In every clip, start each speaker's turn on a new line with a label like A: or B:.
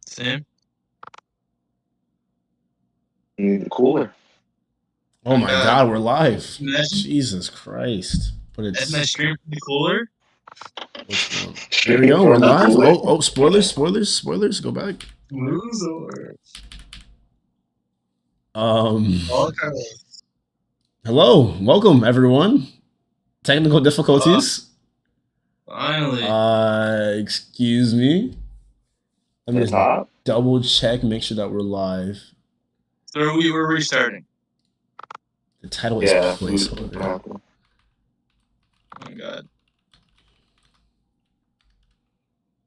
A: Same.
B: You need the cooler.
C: Oh my God, we're live.
A: Imagine.
C: Jesus Christ. But
A: Add
C: it's
A: my stream to the cooler.
C: what's going on? There we go. We're live. Oh, spoilers. Go back.
A: Loser.
C: Hello, welcome everyone. Technical difficulties.
A: Finally.
C: Excuse me. Let me just
B: top.
C: double check, make sure that we're live.
A: So we were restarting.
C: The title is placeholder.
A: Oh my God.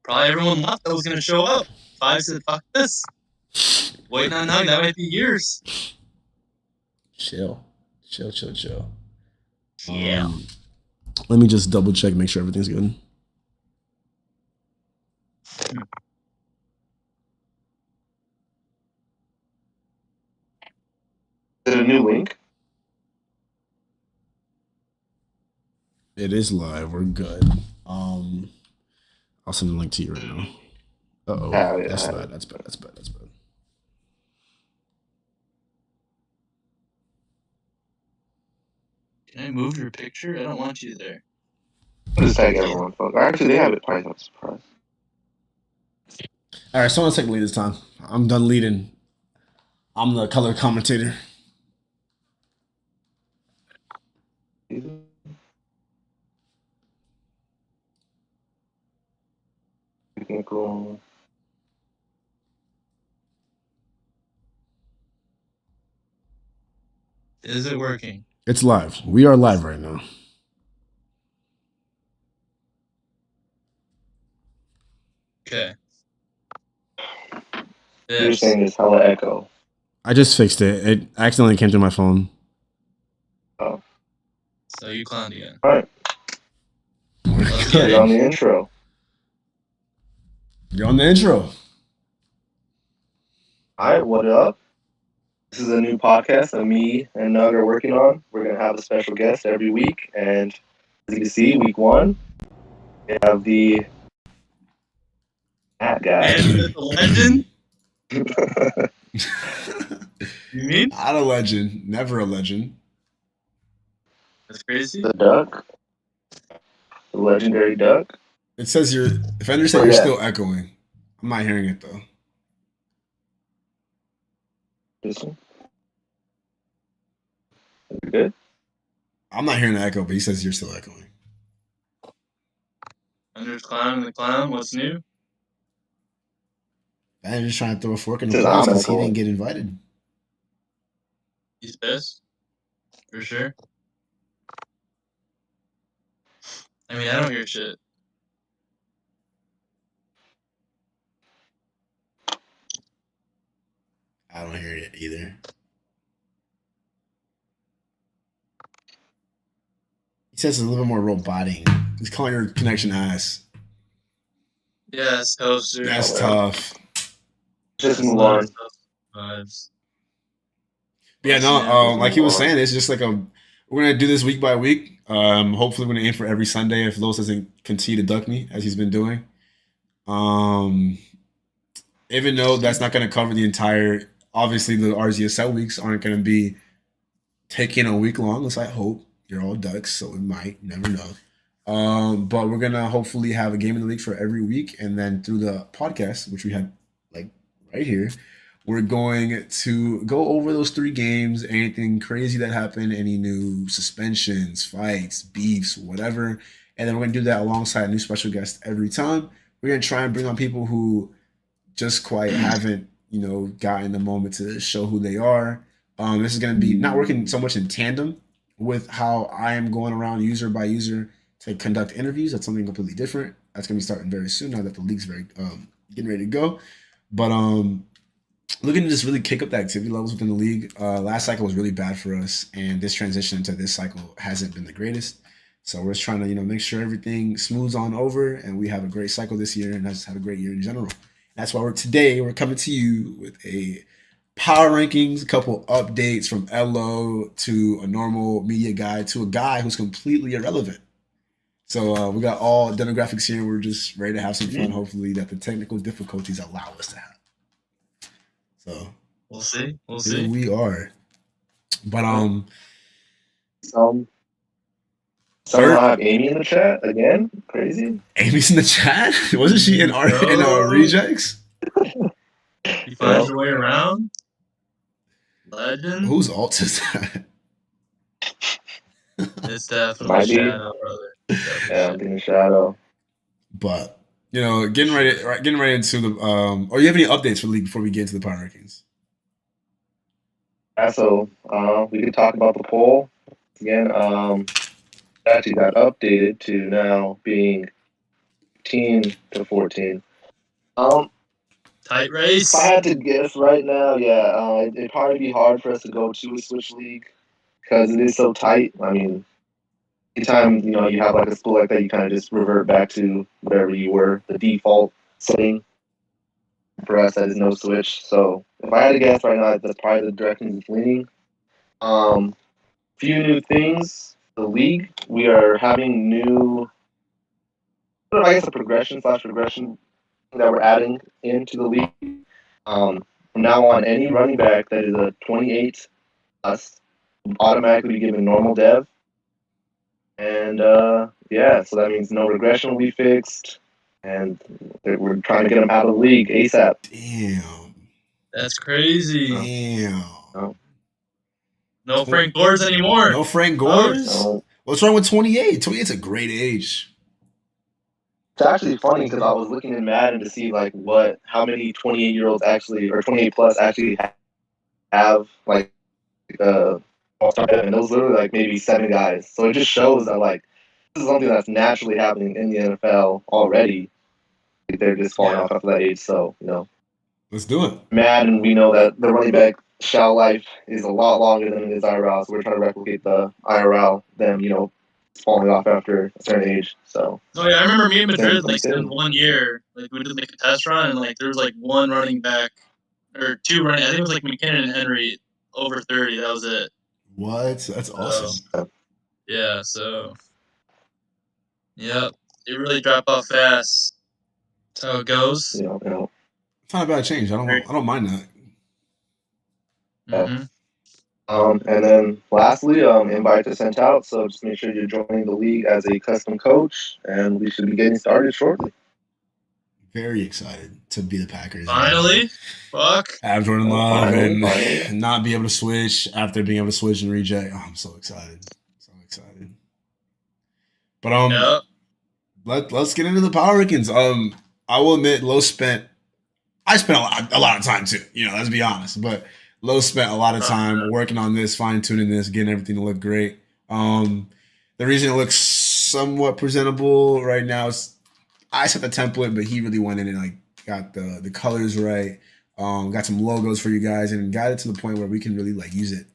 A: Probably everyone thought that was gonna show up. Five said, "Fuck this." Waiting on now, that might be years.
C: Chill.
A: Yeah.
C: Let me just double check, make sure everything's good.
B: Is it a new link?
C: It is live. We're good. I'll send the link to you right now. Uh-oh.
B: Yeah.
C: That's bad.
A: Can I move your picture? I don't want you there.
B: I'll just tag everyone, folks. Actually, they have it probably not surprised.
C: All right, someone take the lead this time. I'm done leading. I'm the color commentator.
B: Cool.
A: Is it working?
C: It's live. We are live right now.
A: Okay.
B: You're saying it's hella echo.
C: I just fixed it. It accidentally came through my phone.
B: Oh.
A: So you clowned again.
B: All right.
A: Let's get
B: on the intro.
C: You're on the intro.
B: All right, what up? This is a new podcast that me and Nug are working on. We're going to have a special guest every week. And as you can see, week one, we have the Matt guy.
A: And the legend? You mean?
C: Not a legend. Never a legend.
A: That's crazy.
B: The duck. The legendary duck.
C: It says if I understand, you're still echoing. I'm not hearing it though.
B: Listen. You good?
C: I'm not hearing the echo, but he says you're still echoing.
A: Under's clown and the clown. What's new?
C: I'm just trying to throw a fork in the plate because he didn't get invited.
A: He's pissed. For sure. I mean, I don't hear shit.
C: I don't hear it either. He says it's a little bit more robotic. He's calling your connection ass.
A: Yeah, it's toaster.
C: That's tough.
B: Just move on.
C: Yeah, no, like he was saying, it's just like we're gonna do this week by week. Hopefully we're gonna aim for every Sunday if Los doesn't continue to duck me as he's been doing. Even though that's not gonna cover the entire, obviously the RZSL weeks aren't gonna be taking a week long, unless I hope you're all ducks, so it might, never know. But we're gonna hopefully have a game in the league for every week, and then through the podcast, which we have like right here, we're going to go over those 3 games, anything crazy that happened, any new suspensions, fights, beefs, whatever. And then we're going to do that alongside a new special guest every time. We're going to try and bring on people who just quite haven't, gotten the moment to show who they are. This is going to be not working so much in tandem with how I am going around user by user to conduct interviews. That's something completely different. That's going to be starting very soon now that the league's getting ready to go. But looking to just really kick up the activity levels within the league. Last cycle was really bad for us, and this transition into this cycle hasn't been the greatest. So we're just trying to, make sure everything smooths on over, and we have a great cycle this year, and I just have a great year in general. That's why we're coming to you with a power rankings, a couple updates from LO to a normal media guy to a guy who's completely irrelevant. So we got all demographics here. We're just ready to have some fun. Hopefully that the technical difficulties allow us to have. So
A: We'll see. We'll
C: here
A: see.
C: we are. But
B: Somehow I have Amy in the chat again. Crazy.
C: Amy's in the chat. Wasn't she in our
A: No.
C: rejects?
A: You find your way around. Legend.
C: Whose alt is that?
A: It's definitely
B: Might be.
A: Shadow, brother.
B: Yeah, I'm getting Shadow.
C: But getting right into the or you have any updates for the league before we get into the power rankings?
B: Yeah, so we could talk about the poll again. Actually got updated to now being 15 to 14.
A: Tight race.
B: If I had to guess right now, yeah, it'd probably be hard for us to go to a Switch League because it is so tight. I mean, anytime you have like a school like that, you kind of just revert back to whatever you were, the default setting. For us, that is no Switch. So if I had to guess right now, that's probably the direction it's leaning. Few new things. The league, we are having new, I guess, a progression that we're adding into the league. From now on, any running back that is a 28 plus will automatically be given normal dev. And yeah, so that means no regression will be fixed. And we're trying to get them out of the league ASAP.
C: Damn.
A: That's crazy.
C: Damn.
A: No Frank Gores anymore.
C: No Frank Gores?
B: No.
C: What's wrong with 28? 28's a great age.
B: It's actually funny because I was looking in Madden to see like how many 28-year-olds actually or 28 plus actually have like all-star, and those literally like maybe 7 guys. So it just shows that like this is something that's naturally happening in the NFL already. They're just falling off after that age. So
C: let's do it.
B: Madden, we know that the running back shelf life is a lot longer than it is IRL. So we're trying to replicate the IRL, them falling off after a certain age. So.
A: Oh yeah, I remember me in Madrid like in 1 year, like we did like a test run, and like there was like one running back or two running. I think it was like McKinnon and Henry over 30. That was it.
C: What? That's awesome.
A: Yeah. So. Yep, it really dropped off fast. That's how it goes.
C: It's not a bad change. I don't mind that.
A: Mm-hmm.
B: And then lastly, invites are sent out, so just make sure you're joining the league as a custom coach, and we should be getting started shortly.
C: Very excited to be the Packers.
A: Finally, fuck.
C: Have Jordan Love and not be able to switch after being able to switch and reject. Oh, I'm so excited. So excited. But let's get into the power rankings. I will admit, I spent a lot of time too. Let's be honest. But Lowe spent a lot of time working on this, fine tuning this, getting everything to look great. The reason it looks somewhat presentable right now is I set the template, but he really went in and like got the colors right, got some logos for you guys, and got it to the point where we can really like use it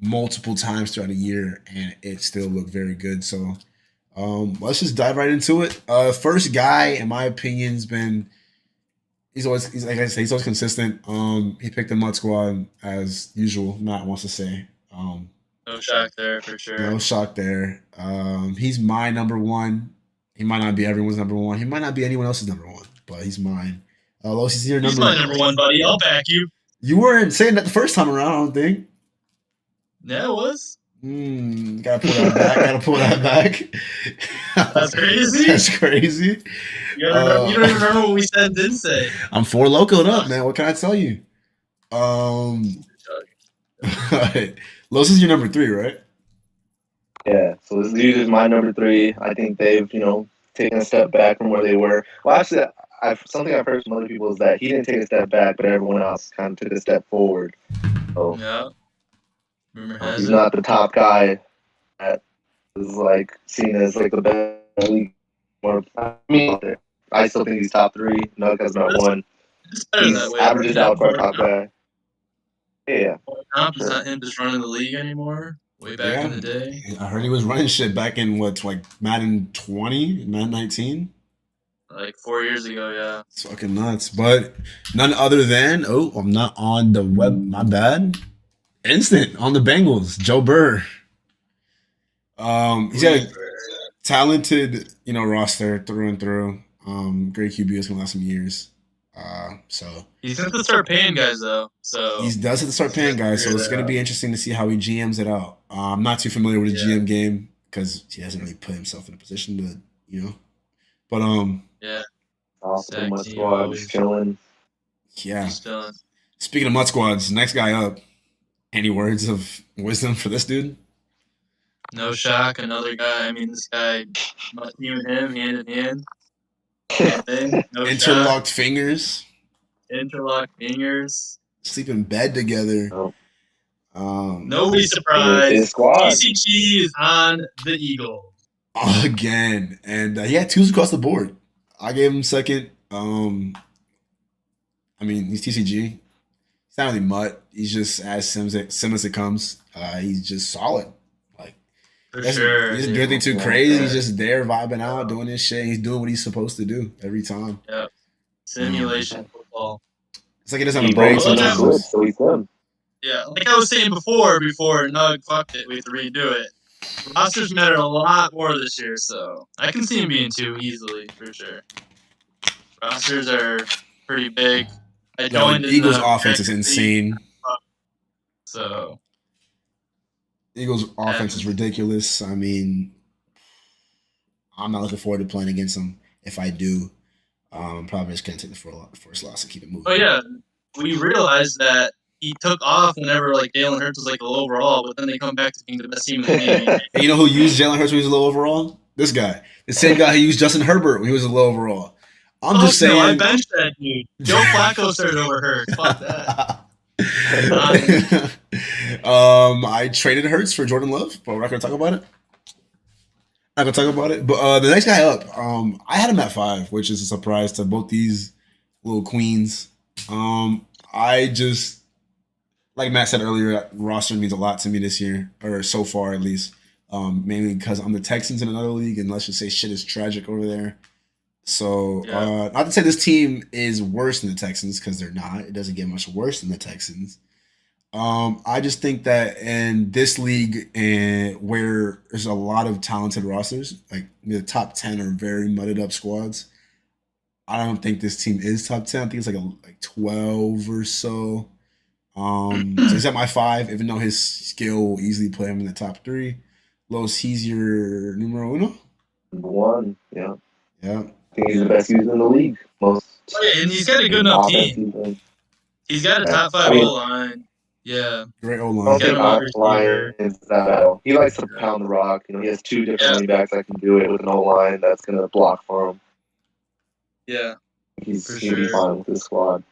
C: multiple times throughout a year, and it still looked very good. So let's just dive right into it. First guy, in my opinion, has been. He's always consistent. He picked the Mud Squad as usual. Matt wants to say.
A: No shock there for sure.
C: No shock there. He's my number one. He might not be everyone's number one. He might not be anyone else's number one, but he's mine. Los, he's your number.
A: He's my number one, buddy. I'll back you.
C: You weren't saying that the first time around, I don't think.
A: Yeah, it was.
C: Gotta pull that back.
A: That's crazy.
C: That's crazy.
A: You don't even remember what we said and didn't say.
C: I'm 4 locoed up, man. What can I tell you? Los is your number 3, right?
B: Yeah. So this dude is my number 3. I think they've taken a step back from where they were. Well, actually, something I've heard from other people is that he didn't take a step back, but everyone else kind of took a step forward. So
A: yeah.
B: He's not the top guy that is like seen as like the best league. I still think he's top 3. Nug has not won. He's averages out for our top guy. Yeah.
A: Comp is not him just running the league anymore. Way back in the day.
C: I heard he was running shit back in Madden 20, Madden 19?
A: Like 4 years ago, yeah.
C: It's fucking nuts. But none other than, I'm not on the web, my bad. Instant on the Bengals, Joe Burr. He's got a talented, roster through and through. Great QB is gonna last some years. So
A: he's going to start paying guys though. So
C: he does have to start paying guys. So it's going to be interesting to see how he GMs it out. I'm not too familiar with the GM game because he hasn't really put himself in a position to, But
A: yeah,
B: Awesome, my squad just chilling.
C: Yeah.
A: Just chilling.
C: Speaking of Mud Squads, next guy up. Any words of wisdom for this dude?
A: No shock, another guy. I mean, this guy, you and him, hand in hand. Same thing. No
C: Interlocked
A: shock.
C: fingers.
A: Interlocked fingers.
C: Sleep in bed together.
B: Oh.
A: Nobody's surprised.
B: His squad.
A: TCG is on the Eagle.
C: Again. And he had twos across the board. I gave him second. I mean, he's TCG. He's not really mutt. He's just as sim as it comes. He's just solid.
A: For sure.
C: He doesn't do anything too crazy. He's just there vibing out, doing his shit. He's doing what he's supposed to do every time.
A: Yep. Simulation football.
C: It's like he doesn't have a brain sometimes.
B: So he's done.
A: Yeah, like I was saying before Nug fucked it, we have to redo it. Rosters matter a lot more this year, so I can see him being 2 easily, for sure. Rosters are pretty big.
C: The Eagles' offense is insane.
A: So
C: Eagles' offense is ridiculous. I mean, I'm not looking forward to playing against them. If I do, I'm probably just going to take the first loss and keep it moving.
A: Oh, yeah. We realized that he took off whenever, Jalen Hurts was, low overall, but then they come back to being the best team in the game.
C: And you know who used Jalen Hurts when he was low overall? This guy. The same guy who used Justin Herbert when he was a low overall. I'm just saying.
A: No, I benched that dude. Joe Flacco started over Hurts. Fuck that.
C: I traded Hurts for Jordan Love, but we're not going to talk about it. Not going to talk about it. But the next guy up, I had him at 5, which is a surprise to both these little queens. I just, like Matt said earlier, roster means a lot to me this year, or so far at least. Mainly because I'm the Texans in another league, and let's just say shit is tragic over there. So, not to say this team is worse than the Texans, because they're not. It doesn't get much worse than the Texans. I just think that in this league, where there's a lot of talented rosters, like the top 10 are very mudded up squads. I don't think this team is top 10. I think it's like 12 or so. So he's at my 5, even though his skill will easily play him in the top 3. Los, he's your numero uno?
B: Number 1, yeah.
C: Yeah.
B: I think he's the best user in the league.
A: And he's got a good enough team. He's got a top 5 O-line. Yeah.
C: Great O-line.
B: I don't think O-line is that battle. He likes to pound the rock. He has 2 different running backs that can do it with an O-line that's going to block for him.
A: Yeah.
B: He's going to be fine with this squad.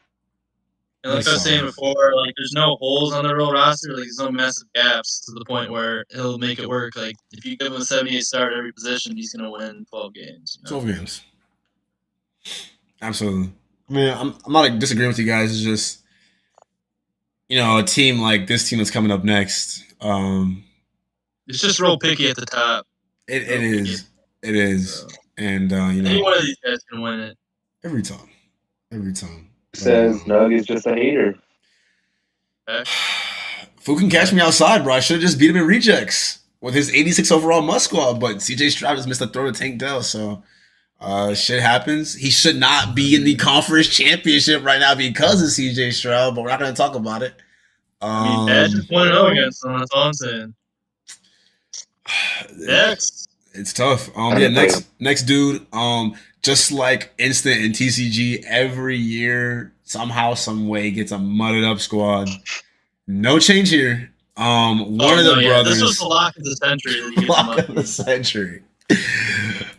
A: And like I was saying before, there's no holes on the real roster. There's no massive gaps to the point where he'll make it work. If you give him a 78 start at every position, he's going to win 12 games.
C: 12 games. Absolutely. I mean, I'm not disagreeing with you guys. It's just, a team like this team that's coming up next.
A: It's just real picky at the top.
C: It is. It is. So, and,
A: any one of these guys can win it.
C: Every time.
B: Says Nug is just a hater.
C: Fu can catch me outside, bro. I should have just beat him in rejects with his 86 overall must squad, but CJ Stroud just missed a throw to Tank Dell, so shit happens. He should not be in the conference championship right now because of CJ Stroud, but we're not going to talk about it.
A: Dad just 1-0 against him. That's all I'm saying. Next.
C: It's tough. Next dude. Just like Instant and TCG, every year somehow, some way gets a mudded up squad. No change here. One of the brothers.
A: This was the lock of the century.
C: Lock of the century.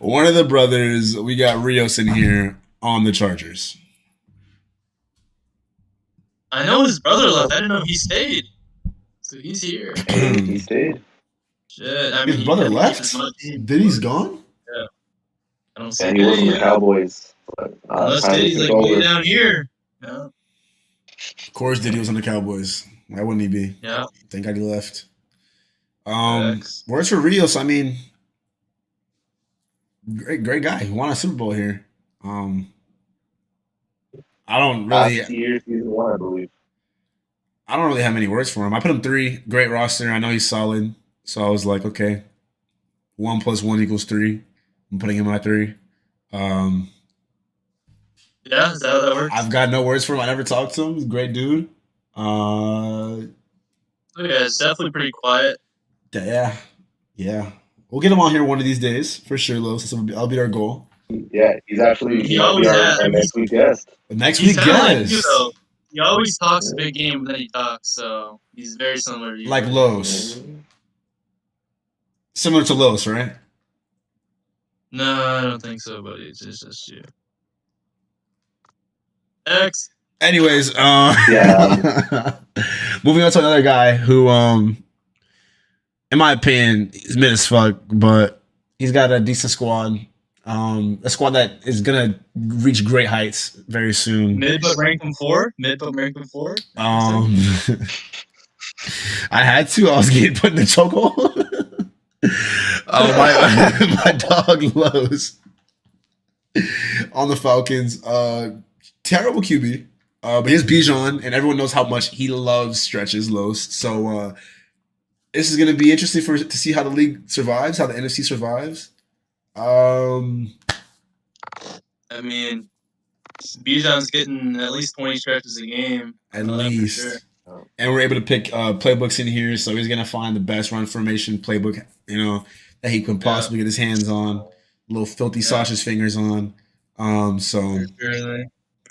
C: One of the brothers. We got Rios in here on the Chargers.
A: I know his brother left. I didn't know he stayed. So he's here.
B: He stayed.
A: Shit.
C: His brother left? Did he's gone?
A: Yeah. I don't see
B: he was with the Cowboys.
A: Unless Diddy's way down here. Yeah.
C: Of course Diddy was on the Cowboys. Why wouldn't he be?
A: Yeah.
C: Thank God he left. Words for Rios, I mean, great guy. He won a Super Bowl here. I don't really
B: last year, season 1, I believe.
C: I don't really have many words for him. I put him 3. Great roster. I know he's solid. So I was like, okay. 1 + 1 = 3. I'm putting him at 3.
A: Yeah, is that how that works?
C: I've got no words for him. I never talked to him. He's a great dude.
A: Yeah, it's definitely pretty quiet.
C: Yeah. We'll get him on here one of these days for sure, Los. That'll be our goal.
B: Yeah, he's actually
A: He
B: might be
A: always has.
B: our next week guest.
C: But next
A: He's
C: week,
A: kind of like you,
C: guys,
A: though. He always talks a big game, but then he talks, so he's very similar to you.
C: like Los, similar to Los, right?
A: No, I don't think so, but it's just you. Next.
C: Anyways,
B: Yeah.
C: moving on to another guy who, in my opinion, is mid as fuck, but he's got a decent squad. A squad that is gonna reach great heights very soon.
A: Mid but rank him 4. Mid but rank him 4.
C: I had to. I was getting put in the chokehold. My dog Lowe's on the Falcons. Terrible QB. But here's Bijan, and everyone knows how much he loves stretches, Lowe's. So this is going to be interesting to see how the league survives, how the NFC survives.
A: I mean, Bijan's getting at least 20 stretches a game.
C: At least.
B: Sure.
C: And we're able to pick playbooks in here, so he's going to find the best run formation playbook, that he can possibly get his hands on. Little filthy sausage fingers on.
A: For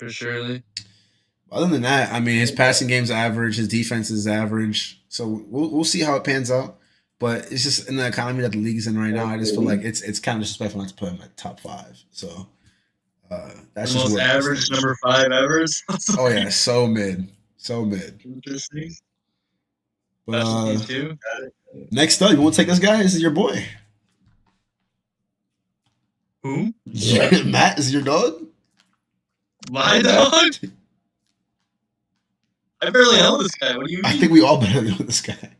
A: surely.
C: Other than that, I mean, his passing game's average, his defense is average. So we'll see how it pans out. But it's just in the economy that the league's in right now. I just feel like it's kind of disrespectful not to put him at top 5. So that's
A: the
C: just
A: most average number 5 ever.
C: Oh yeah, so mid.
A: Interesting.
C: But next up, you want to take this guy? This is your boy.
A: Who?
C: Matt is your dog.
A: My dog? I barely know this guy. What do you mean?
C: I think we all barely know this guy.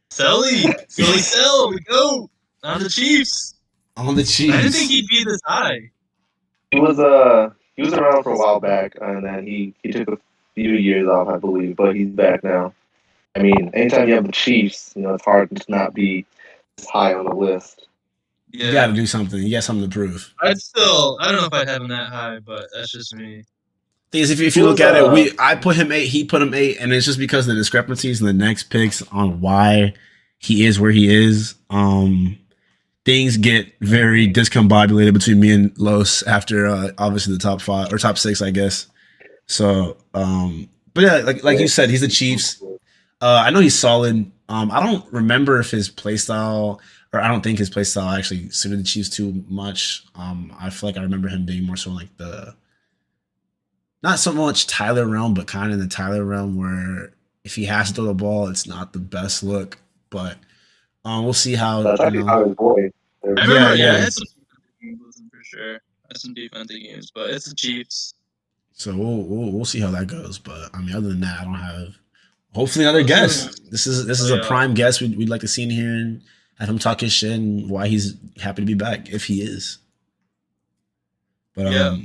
A: Philly Sell, we go on the Chiefs.
C: On the Chiefs.
A: I didn't think he'd be this high.
B: He was around for a while back, and then he took a few years off, I believe, but he's back now. I mean, anytime you have the Chiefs, it's hard to not be this high on the list.
C: Yeah. You got to do something. You got something to prove.
A: I don't know if I'd have him that high, but that's just me.
C: Thing is, if you look at it, I put him 8, he put him 8, and it's just because of the discrepancies in the next picks on why he is where he is. Things get very discombobulated between me and Los after obviously the top 5 or top 6, I guess. So, but yeah, like you said, he's the Chiefs. I know he's solid. I don't remember if his play style, or I don't think his play style actually suited the Chiefs too much. I feel like I remember him being more so like not so much Tyler realm, but kind of in the Tyler realm where if he has to throw the ball, it's not the best look. But we'll see how.
B: That's actually Tyler's boy.
A: I remember, it's some games with him for sure. That's some defensive games, but it's the Chiefs.
C: So we'll see how that goes. But I mean, other than that, I don't have. Hopefully, another guest. This is a prime guest we'd like to see in here and have him talk his shit and why he's happy to be back if he is. But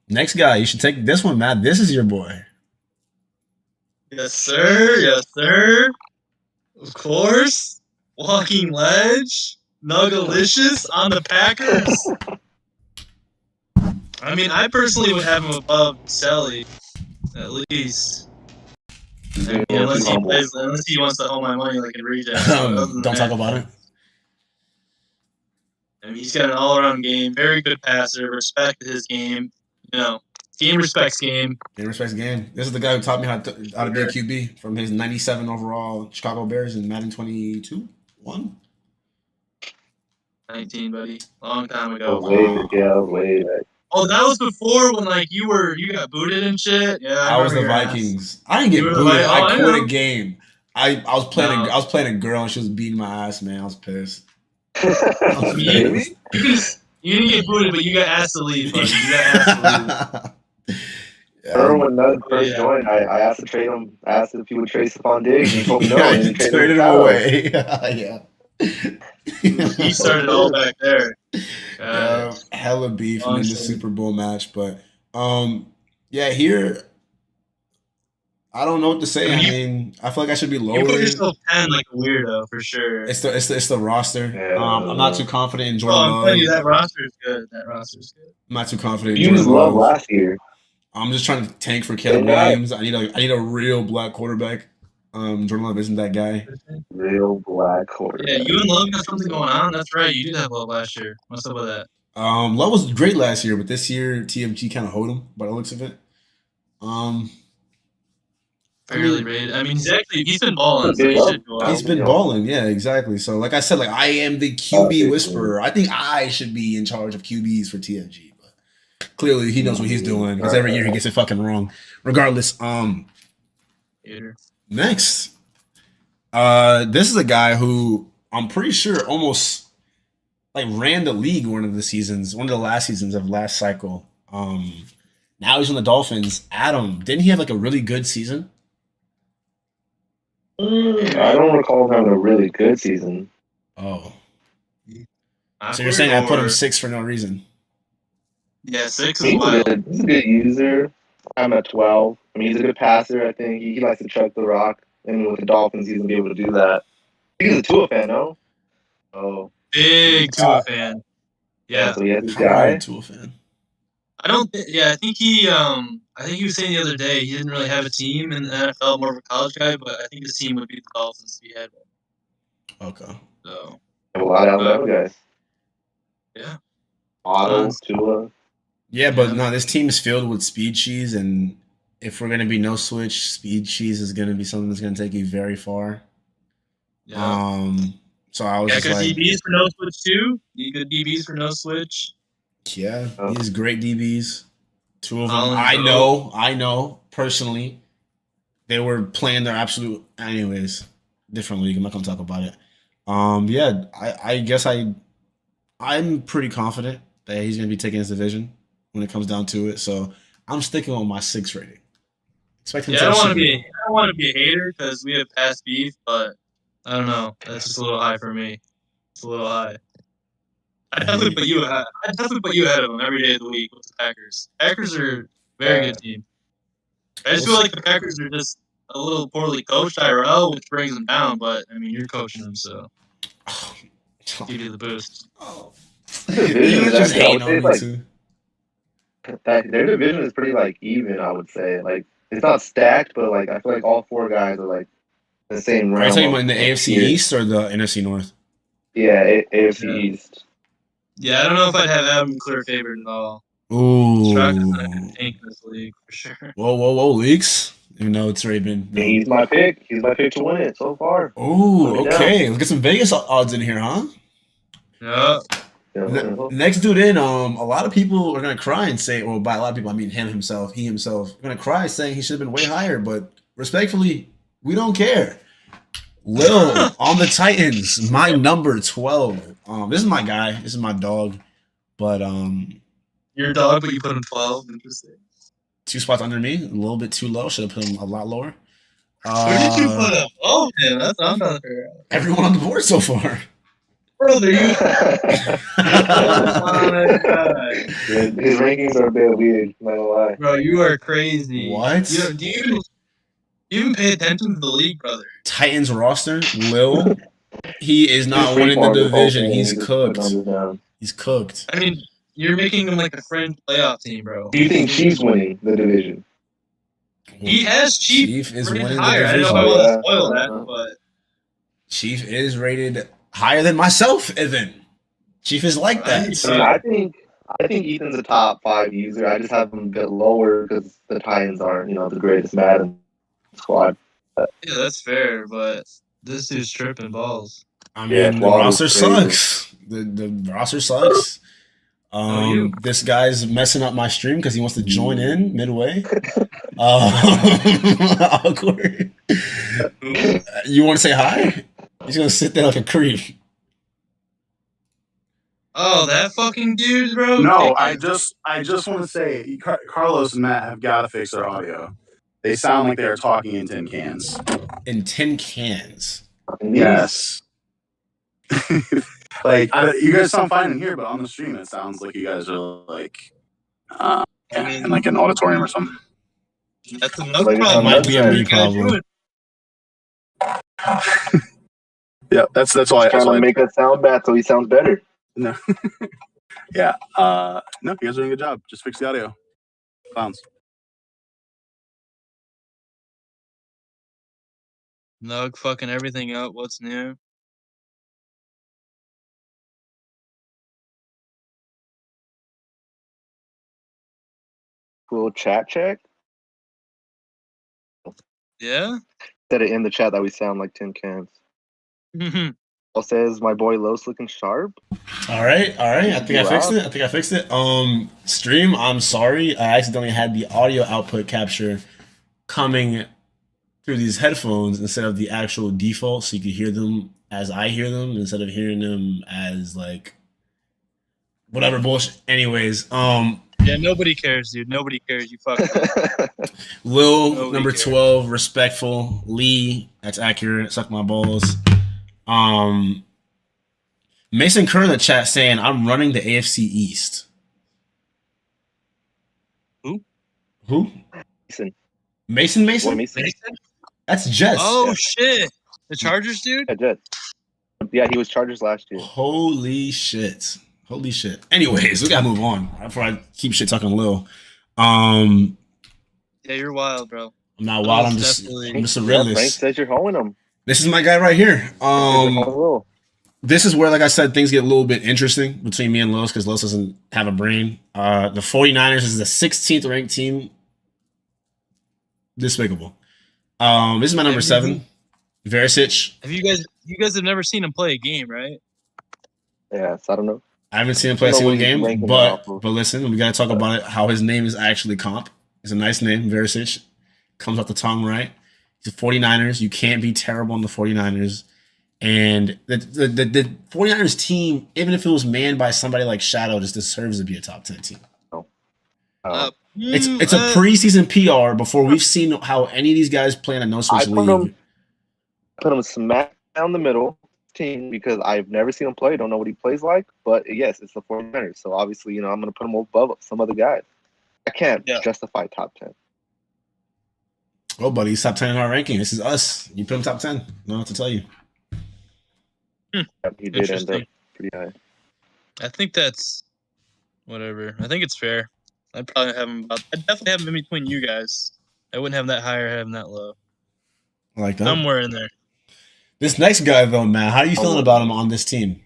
C: next guy, you should take this one, Matt. This is your boy.
A: Yes, sir. Of course. Walking Ledge. Nuggalicious on the Packers. I mean, I personally would have him above Selly, at least. I mean, unless he wants to hold my money like a reject.
C: Don't talk about it.
A: I mean, he's got an all-around game. Very good passer. Respect his game. Game respects game.
C: Game respects game. This is the guy who taught me how to be a QB from his 97 overall Chicago Bears in Madden 22.
A: 19, buddy. Long time ago.
B: Way back.
A: Oh, that was before when you got booted and shit. Yeah,
C: I was the Vikings. I didn't get booted. I quit a game. I was playing a girl and she was beating my ass, man. I was pissed.
A: You didn't get booted, but you got asked to leave, buddy. You got asked to leave.
B: I remember when Nug first joined, I asked to trade him. I asked if he would trade Stephon Diggs, and he told me no. And he
C: traded him away. Yeah.
A: He started all back there.
C: Hella beef in the Super Bowl match, but here I don't know what to say.
A: I
C: I
A: mean,
C: mean, I feel like I should be
A: you put
C: lower.
A: yourself 10 like a weirdo for sure.
C: It's the roster.
B: Yeah,
C: I'm not too confident in
A: Oh,
C: Jordan
A: I'm telling
C: Love.
A: you, that roster is good. That roster's good.
C: I'm not too confident in
B: you used
C: Jordan
B: Love
C: Love.
B: last year.
C: I'm just trying to tank for Caleb
B: Same guy.
C: Williams. I need a real black quarterback. Jordan Love isn't that guy.
B: Real black
A: Yeah,
B: quarterback.
A: you and Love got something going on. That's right. You did have Love last year. What's up with that?
C: Love was great last year, but this year TFG kind of hold him by the looks of it. I
A: Fairly
C: mean,
A: rated. I mean, he's been balling, so he should go
C: he's
A: up.
C: been balling. Yeah, exactly. So, like I said, like I am the QB whisperer. I think I should be in charge of QBs for TFG, but clearly he knows what he's doing because every year he gets it fucking wrong. Regardless,
A: Hater.
C: next, this is a guy who I'm pretty sure almost like ran the league one of the last seasons of last cycle. Now he's on the Dolphins. Adam, didn't he have like a really good season?
B: I don't recall him having a really good season.
C: Oh, so
A: Awkward
C: you're saying I put him
A: or-
C: 6 for no reason?
A: Yeah, 6 is
B: He's
A: wild.
B: he's a good user. I'm at 12. I mean, he's a good passer. I think he likes to chuck the rock, and with the Dolphins, he's gonna be able to do that. He's a Tua fan, no? Oh,
A: Big Tua fan. Yeah.
B: so he has his
C: How are you
B: guy.
C: a Tua fan?
A: I think he was saying the other day he didn't really have a team in the NFL, more of a college guy, but I think his team would be the Dolphins if he had one.
C: Okay.
A: So
B: Have a lot of Alabama guys.
A: yeah.
B: Otto,
A: Tons.
B: Tua.
C: Yeah, but
A: Yeah.
C: no, this team is filled with speed cheese, and if we're gonna be no switch, speed cheese is gonna be something that's gonna take you very far.
A: Yeah.
C: So I was
A: Yeah,
C: just
A: good
C: like,
A: DBs for no switch too. You good DBs for no switch.
C: yeah,
B: Oh.
C: he has great DBs. 2 of them,
A: Collins,
C: I know personally, they were playing their absolute anyways. Different league. I'm not gonna talk about it. Yeah, I guess I'm pretty confident that he's gonna be taking his division when it comes down to it. So I'm sticking with my 6 rating. Expect him
A: Yeah,
C: to
A: I don't
C: have
A: want to
C: Super
A: be
C: Bowl.
A: I don't want to be a hater because we have past beef, but I don't know. That's just a little high for me. It's a little high. I definitely put you ahead. I definitely put you ahead of them every day of the week with the Packers. Packers are a very good team. I just feel like the Packers are just a little poorly coached IRL, which brings them down. But I mean, you're coaching them, so give you the boost.
C: Oh.
B: Division
C: You
B: is
C: just
B: actually, I
C: hating
B: would say,
C: on
B: it's
C: me
B: like
C: too.
B: their division is pretty like even. I would say like it's not stacked, but like I feel like all 4 guys are like in the same
C: Are you
B: realm.
C: talking
B: of
C: about in the AFC
B: tier.
C: East or the NFC North?
B: Yeah, AFC
A: Yeah.
B: East.
A: Yeah, I don't know if I'd have Adam clear favorite at all.
C: Ooh.
A: Stroud is not going to tank this league for sure.
C: Whoa, leaks. Even though it's already been. No.
B: He's my pick. He's my pick to win it so far.
C: Oh,
B: Put it
C: okay. Let's get some Vegas odds in here, huh?
A: Yeah.
C: Next dude in, a lot of people are gonna cry and say, well, by a lot of people, I mean he himself, gonna cry saying he should have been way higher. But respectfully, we don't care. Lil on the Titans, my number 12. This is my guy. This is my dog. But
A: You're a dog, but you put him 12. Interesting.
C: 2 spots under me, a little bit too low. Should have put him a lot lower.
A: Where did you put him? Oh, man, that's what I'm trying to figure out.
C: Everyone on the board so far.
A: Brother, you. Oh my god.
B: His rankings are a bit weird, not gonna lie.
A: Bro, you are crazy.
C: What?
A: Do you even pay attention to the league, brother?
C: Titans roster, Lil. He is not
B: He's
C: winning the
B: freeform this whole
C: division.
B: thing,
C: He's
B: just put
C: cooked.
B: numbers down.
C: He's cooked.
A: I mean, you're making him like a fringe playoff team, bro.
B: Do you think Chiefs winning the division?
A: He has
C: Chief is
A: rated
C: winning the
A: higher. I don't know if
C: division.
A: I want
B: Yeah.
A: to spoil that, but
C: Chief is rated higher than myself, even. Chief is like that.
B: I mean, I think Ethan's a top 5 user. I just have him a bit lower because the Titans are, the greatest Madden squad.
A: Yeah, that's fair, but this dude's tripping balls.
C: I
B: Yeah,
C: mean, the
B: Flawed
C: roster
B: is crazy.
C: sucks. The roster sucks. This guy's messing up my stream because he wants to join in midway. Awkward. You want to say hi? He's gonna sit there like a creep.
A: Oh, that fucking dude, bro.
D: No, I just want to say, Carlos and Matt have got to fix their audio. They sound like they are talking in tin cans.
C: In tin cans.
D: Yes. You guys sound fine in here, but on the stream it sounds like you guys are like in like an auditorium or something.
A: That's another
B: Like,
A: problem.
C: might be a me
A: You gotta do
C: problem.
A: it.
D: Yeah, that's why.
B: He's
D: That's
B: trying
D: why
B: to make us sound bad so he sounds better.
D: no. Yeah. No, you guys are doing a good job. Just fix the audio. Clowns.
A: Nug fucking everything up. What's new?
B: Cool chat check.
A: Yeah?
B: Said it in the chat that we sound like tin cans.
A: Mhm.
B: Paul says my boy Los looking sharp.
C: All right. I think I fixed
B: Wow.
C: it. Stream, I'm sorry. I accidentally had the audio output capture coming through these headphones instead of the actual default, so you could hear them as I hear them instead of hearing them as like whatever bullshit. Anyways,
A: Yeah, nobody cares, dude. Nobody cares. You fucked up.
C: Lil
A: Nobody
C: number
A: cares.
C: 12, respectful. Lee, that's accurate. Suck my balls. Mason Kerr in the chat saying I'm running the AFC East. Who?
B: Mason.
C: Mason?
B: What
A: Mason?
C: That's Jets.
A: Oh,
B: Yeah.
A: shit. The Chargers, dude?
B: Yeah, he was Chargers last year.
C: Holy shit. Anyways, we gotta move on before I keep shit talking Lil. I'm
A: Yeah, you're wild, bro.
C: not wild. I'm
A: Lil's
C: just
A: definitely-
C: a
B: Yeah,
C: realist.
B: Frank says you're hoeing him.
C: This is my guy right here.
B: Lil.
C: This is where, like I said, things get a little bit interesting between me and Los because Los doesn't have a brain. The 49ers is the 16th ranked team. Despicable. This is my number 7. Verisic.
A: Have you guys have never seen him play a game, right?
B: Yeah, so I don't know.
C: I haven't seen him play a
B: I don't know
C: single
B: what he's
C: game,
B: ranking
C: but
B: off of.
C: listen, we gotta talk about it. How his name is actually comp. It's a nice name, Verisic. Comes off the tongue right. He's the 49ers. You can't be terrible on the 49ers. And the 49ers team, even if it was manned by somebody like Shadow, just deserves to be a top 10 team. It's a preseason PR before we've seen how any of these guys play in a no switch league.
B: Put him smack down the middle team because I've never seen him play. Don't know what he plays like, but yes, it's the 49ers. So obviously, I'm going to put him above some other guys. I can't justify top 10.
C: Oh, buddy, he's top 10 in our ranking. This is us. You put him top 10. No what to tell you.
B: He did end up pretty high.
A: I think that's whatever. I think it's fair. I'd probably have him I'd definitely have him in between you guys. I wouldn't have him that high or have him that low.
C: I like that.
A: Somewhere in there.
C: This next guy, though, man, how are you feeling about him on this team?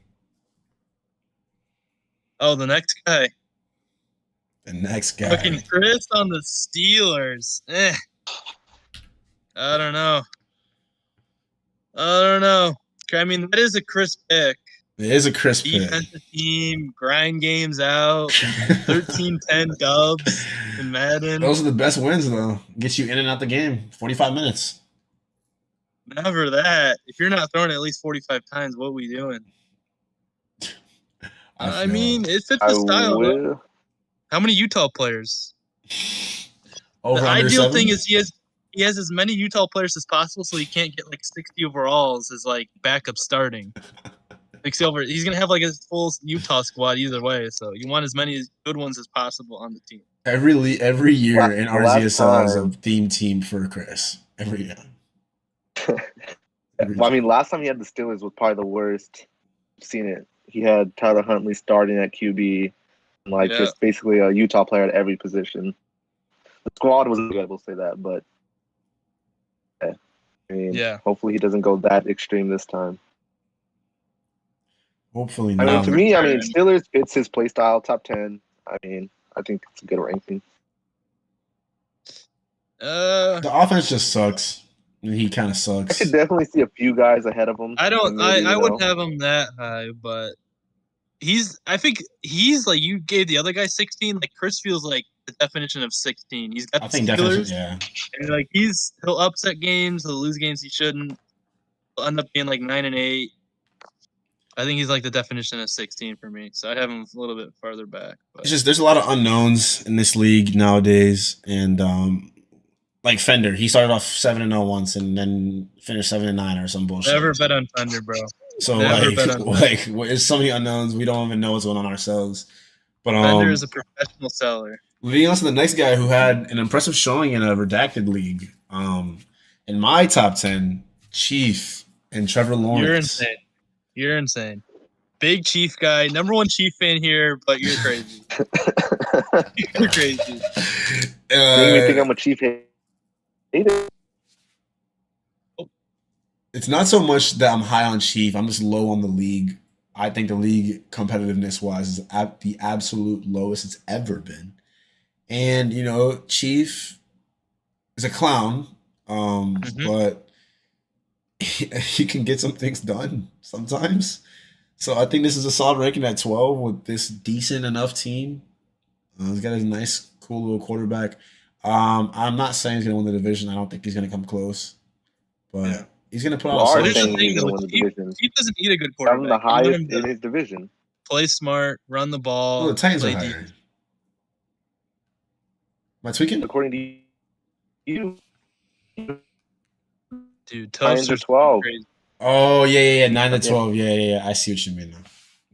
A: Oh, the next guy.
C: The next guy.
A: Fucking Chris on the Steelers. I don't know. I mean, that is a Chris pick.
C: It is a Chris pick.
A: Defensive team, grind games out, 13-10 dubs in Madden.
C: Those are the best wins, though. Get you in and out the game. 45 minutes.
A: Never that. If you're not throwing at least 45 times, what are we doing? I mean, it fits the style, though. How many Utah players?
C: Over
A: the
C: under
A: ideal
C: 7?
A: thing is he has as many Utah players as possible, so he can't get like 60 overalls as like backup starting. He's gonna have like a full Utah squad either way, so you want as many good ones as possible on the team.
C: Every year in RZSL is a theme team for Chris. Every year.
B: Well, I mean, last time he had the Steelers was probably the worst. I've seen it. He had Tyler Huntley starting at QB, and just basically a Utah player at every position. The squad wasn't good, we'll say that, but I mean, hopefully he doesn't go that extreme this time.
C: Hopefully
B: not. I mean, to me,
A: Steelers
B: fits his play style, top 10. I mean, I think it's a good ranking.
C: The offense just sucks. He kind of sucks.
B: I could definitely see a few guys ahead of him.
A: I wouldn't have him that high, but I think he's like, you gave the other guy 16. Like Chris feels like the definition of 16. He's got the Steelers. And like he'll upset games, he'll lose games he shouldn't. He'll end up being like 9-8. I think he's like the definition of 16 for me. So I'd have him a little bit farther back. But.
C: It's just there's a lot of unknowns in this league nowadays, and like Fender, he started off 7-0 once and then finished 7-9 or some bullshit.
A: Never bet on Fender, bro.
C: So there's so many unknowns. We don't even know what's going on ourselves. But
A: Fender is a professional seller.
C: Moving on to the next guy who had an impressive showing in a redacted league. In my top 10, Chief and Trevor Lawrence.
A: You're insane. You're insane. Big Chief guy, number one Chief fan here, but you're crazy. You're crazy.
B: Didn't even think I'm a Chief hater.
C: It's not so much that I'm high on Chief. I'm just low on the league. I think the league competitiveness wise is at the absolute lowest it's ever been. And Chief is a clown, but he can get some things done sometimes. So I think this is a solid ranking at 12 with this decent enough team. He's got a nice, cool little quarterback. I'm not saying he's going to win the division. I don't think he's going to come close, but he's going to put out.
B: He's saying he's going to win the division.
A: Chief doesn't need a good quarterback.
B: I'm the highest in his division.
A: Play smart, run the ball.
C: Well, the Titans are higher. Am I tweaking?
B: According to you,
A: dude,
B: Titans are 12.
A: Crazy.
C: Oh yeah, 9 to 12. Yeah. I see what you mean now.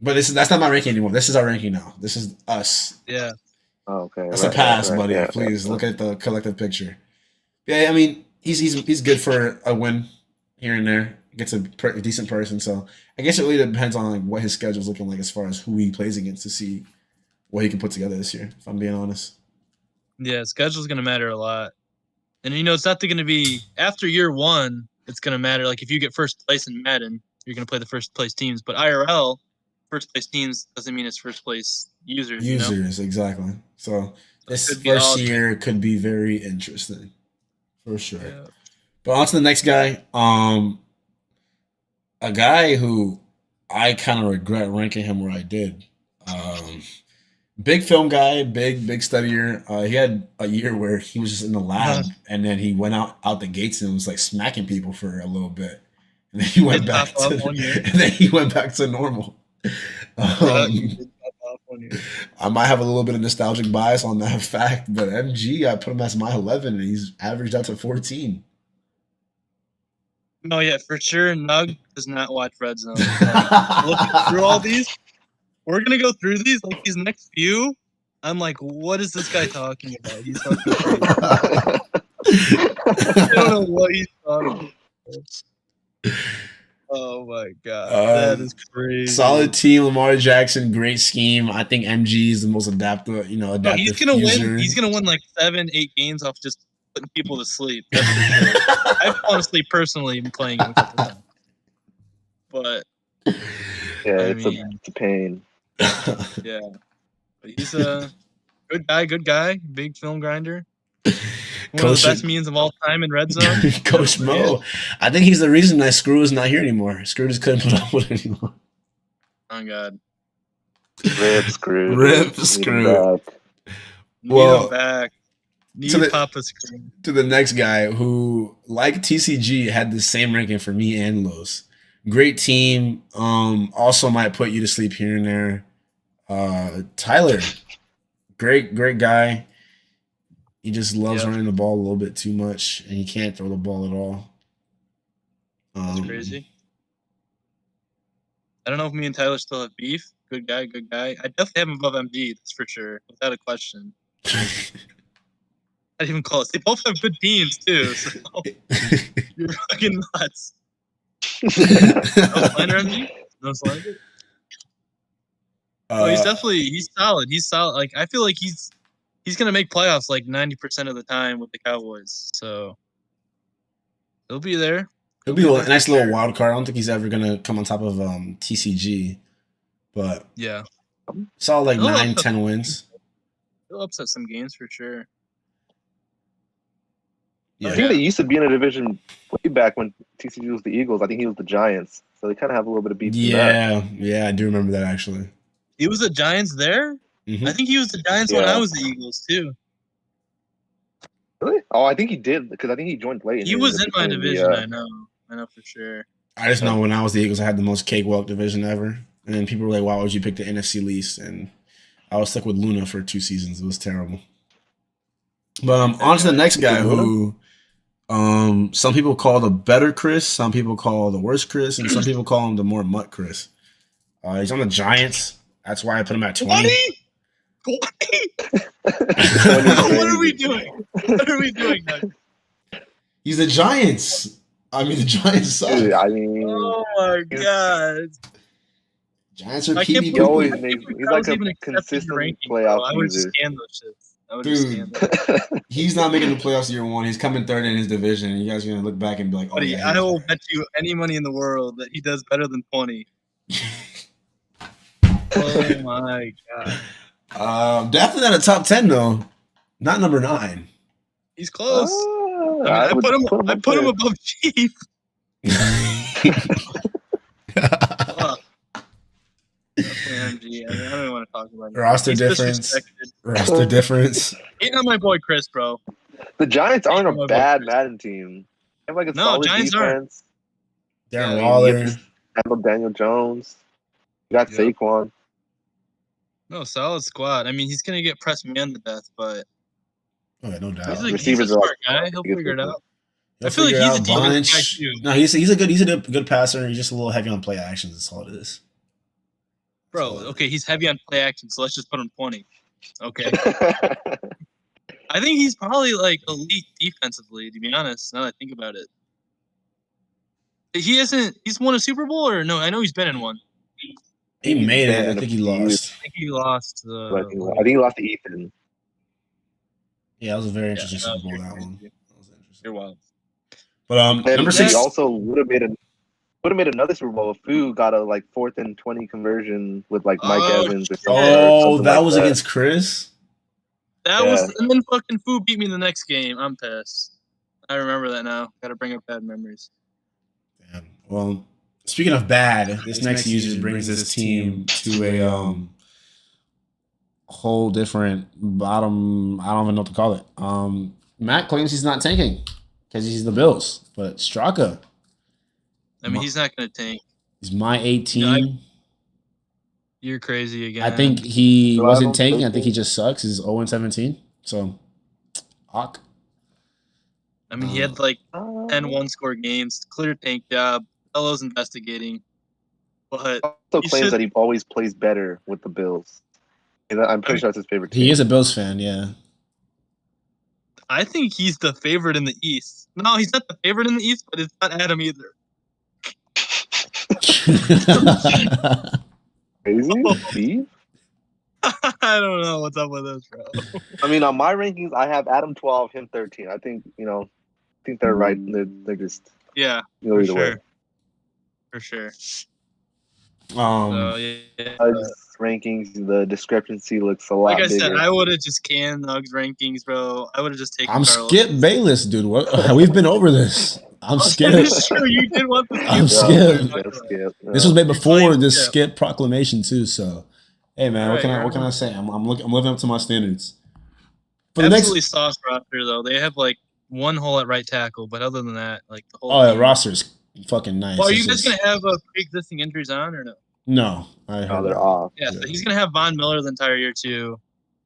C: But that's not my ranking anymore. This is our ranking now. This is us.
A: Yeah.
B: Oh, okay.
C: That's a pass, buddy. Yeah, please look at the collective picture. Yeah, I mean he's good for a win here and there. Gets a decent person. So I guess it really depends on like what his schedule's looking like as far as who he plays against to see what he can put together this year. If I'm being honest.
A: Yeah, schedule's gonna matter a lot, and it's not going to be after year one. It's going to matter. Like if you get first place in Madden, you're going to play the first place teams. But IRL, first place teams doesn't mean it's first place users.
C: Exactly. So this first year could be very interesting, for sure. Yeah. But on to the next guy. A guy who I kind of regret ranking him where I did. Big film guy, big studier. He had a year where he was just in the lab, and then he went out the gates and was like smacking people for a little bit, and then he went back to normal. I might have a little bit of nostalgic bias on that fact, but MG, I put him as my 11, and he's averaged out to 14.
A: No, yeah, for sure. Nug does not watch RedZone. Looking through all these. We're going to go through these, like these next few. I'm like, what is this guy talking about? He's talking crazy. I don't know what he's talking about. Oh, my God. That is crazy.
C: Solid team, Lamar Jackson, great scheme. I think MG is the most adaptive
A: he's going to win. He's going to win like 7-8 games off just putting people to sleep. That's for sure. I've honestly, personally been playing him a couple times. But,
B: yeah, it's a pain.
A: Yeah, but he's a good guy, big film grinder. One of the best memes of all time in RedZone.
C: Coach Mo. I think he's the reason that Screw is not here anymore. Screw just couldn't put up with it anymore.
A: Oh God.
B: Rip Screw.
C: Well,
A: back. Need Papa Screw.
C: To the next guy who, like TCG, had the same ranking for me and Los. Great team. Also might put you to sleep here and there. Tyler, great guy. He just loves running the ball a little bit too much, and he can't throw the ball at all.
A: That's crazy. I don't know if me and Tyler still have beef. Good guy. I definitely have him above MG, that's for sure, without a question. Not even close. They both have good teams too. So you're fucking nuts. No slander MG? No slander? He's solid. He's solid. Like I feel like he's gonna make playoffs like 90% of the time with the Cowboys. So he'll be there.
C: He'll be a nice little wild card. I don't think he's ever gonna come on top of TCG, but
A: yeah,
C: saw like 9-10 wins.
A: He'll upset some games for sure.
B: Yeah. I think they used to be in a division way back when TCG was the Eagles. I think he was the Giants, so they kind of have a little bit of beef.
C: Yeah, I do remember that actually.
A: He was the Giants there? Mm-hmm. I think he was the Giants when I was the Eagles too.
B: Really? Oh, I think he did because I think he joined late.
A: He was in my division. I know for sure.
C: I just know when I was the Eagles, I had the most cakewalk division ever, and then people were like, "Why would you pick the NFC least?" And I was stuck with Luna for 2 seasons. It was terrible. But on to the next guy who some people call the better Chris, some people call the worst Chris, and some people call him the more mutt Chris. He's on the Giants. That's why I put him at 20.
A: What are we doing? What are we doing, Doug?
C: He's the Giants. I mean, the Giants suck.
B: Dude, I mean,
A: Oh my god!
C: Giants are
A: I can't
C: PB
B: he always
A: believe
B: makes. He's
A: Carl's
B: like a
A: even accepting your
B: consistent
A: ranking, bro.
B: playoff
A: I would just
B: user.
A: scan those shits. I would just scan
C: Dude,
A: them.
C: he's not making the playoffs year one. He's coming third in his division. You guys are gonna look back and be like, "Oh
A: Buddy,
C: yeah."
A: I will bet you any money in the world that he does better than 20. Oh my god!
C: Definitely not a top 10 though. Not number 9.
A: He's close.
B: I
A: I
B: would
A: put him.
B: put him
A: I
B: up
A: put him
B: there.
A: above Chief. Fuck. MG. I mean, I don't even want to talk about it.
C: Roster
A: He's
C: difference.
A: disrespected.
C: Roster difference.
A: Ain't on my boy Chris, bro.
B: The Giants aren't
A: Oh, my
B: a bad
A: boy.
B: Madden team. They have like a
A: No,
B: solid
A: Giants aren't.
B: defense.
C: Darren
A: Yeah,
C: Waller.
B: Handle Daniel Jones. You got
A: Yeah.
B: Saquon.
A: No, solid squad. I mean, he's gonna get pressed man to death, but
C: Oh, yeah, no doubt.
A: he's a
B: Receivers are
A: smart guy. He'll figure it out.
C: He'll
A: I feel like
C: figure
A: he's
C: out
A: a defensive
C: bunch.
A: guy, too.
C: No, he's a good passer. He's just a little heavy on play actions. That's all it is.
A: Bro, okay, he's heavy on play action, so let's just put him 20. Okay. I think he's probably like elite defensively, to be honest, now that I think about it. He's won a Super Bowl or no? I know he's been in one.
C: He made it.
B: been
C: I
B: in a
C: think he
B: few
C: lost.
B: years.
A: I think he lost
B: I think he lost to Ethan.
C: Yeah, that was a very interesting
A: Yeah,
C: Super Bowl.
A: you're
C: That
A: crazy.
C: one. That was interesting.
A: You're wild.
C: But
B: Then
C: number
B: he
C: 6.
B: also would have made another Super Bowl if Fu got a like 4th and 20 conversion with like Mike
A: Oh,
B: Evans or
A: shit.
B: something.
C: Oh, that
B: like
C: was against Chris.
A: That
B: Yeah.
A: was, and then fucking Fu beat me in the next game. I'm pissed. I remember that now. Gotta bring up bad memories.
C: Damn. Well, speaking of bad, this next user brings this team to a whole different bottom. I don't even know what to call it. Matt claims he's not tanking because he's the Bills, but Straka,
A: I mean, he's not gonna tank.
C: he's my 18.
A: You're crazy again.
C: I think he
B: No, I
C: wasn't
B: don't
C: tanking.
B: think
C: I think he just sucks. He's 0-17. So, Hawk.
A: I mean, he had like
B: that.
A: 10 one-score games, clear tank job. Fellows investigating, but
B: Also
A: he
B: claims
A: should-
B: that he always plays better with the Bills. And I'm pretty sure that's his favorite team.
C: He is a Bills fan, yeah.
A: I think he's the favorite in the East. No, he's not the favorite in the East, but it's not Adam either.
B: Crazy? Steve?
A: I don't know what's up with this, bro.
B: I mean, on my rankings, I have Adam 12, him 13. I think, I think they're right. They're just,
A: Yeah,
B: either
A: for
B: way.
A: sure. For sure. So,
C: um,
A: yeah.
B: His rankings, the discrepancy looks a lot
A: Like I
B: bigger.
A: said, I would have just canned Nugg's rankings, bro. I would have just taken
C: I'm
A: Carlos.
C: Skip Bayless, dude. What? We've been over this. I'm Skip.
A: It's true, you did want the
C: I'm
A: Skip.
C: Skip.
B: Skip.
C: This was made before
A: claimed
C: this
A: Skip.
C: Skip proclamation too. So, hey man,
A: Right,
C: what can I say? I'm living up to my standards. For the
A: Absolutely
C: next,
A: sauce roster, though. They have like one hole at right tackle, but other than that, like the whole.
C: oh, the
A: team-
C: roster's fucking nice.
A: Well, are
C: It's
A: you guys
C: just-
A: gonna have pre-existing injuries on or no?
C: No, I heard
B: Oh, they're
C: that.
B: off.
A: Yeah, so he's gonna have Von Miller the entire year too.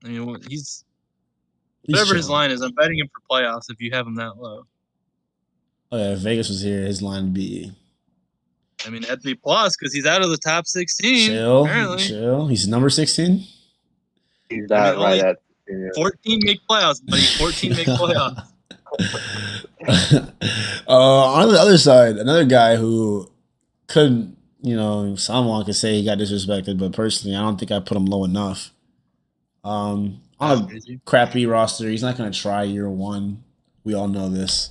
A: I mean,
C: He's
A: whatever his
C: chilling.
A: line is, I'm betting him for playoffs if you have him that low.
C: Oh yeah, if Vegas was here, his line would be
A: I mean, that'd be plus because he's out of the top 16.
C: chill.
A: Apparently,
C: Chill. He's number 16.
B: He's not
A: only
B: right at.
A: 14 make playoffs, buddy. 14 make playoffs.
C: On the other side, another guy who couldn't, someone could say he got disrespected, but personally, I don't think I put him low enough. On a crappy roster, he's not going to try year one. We all know this.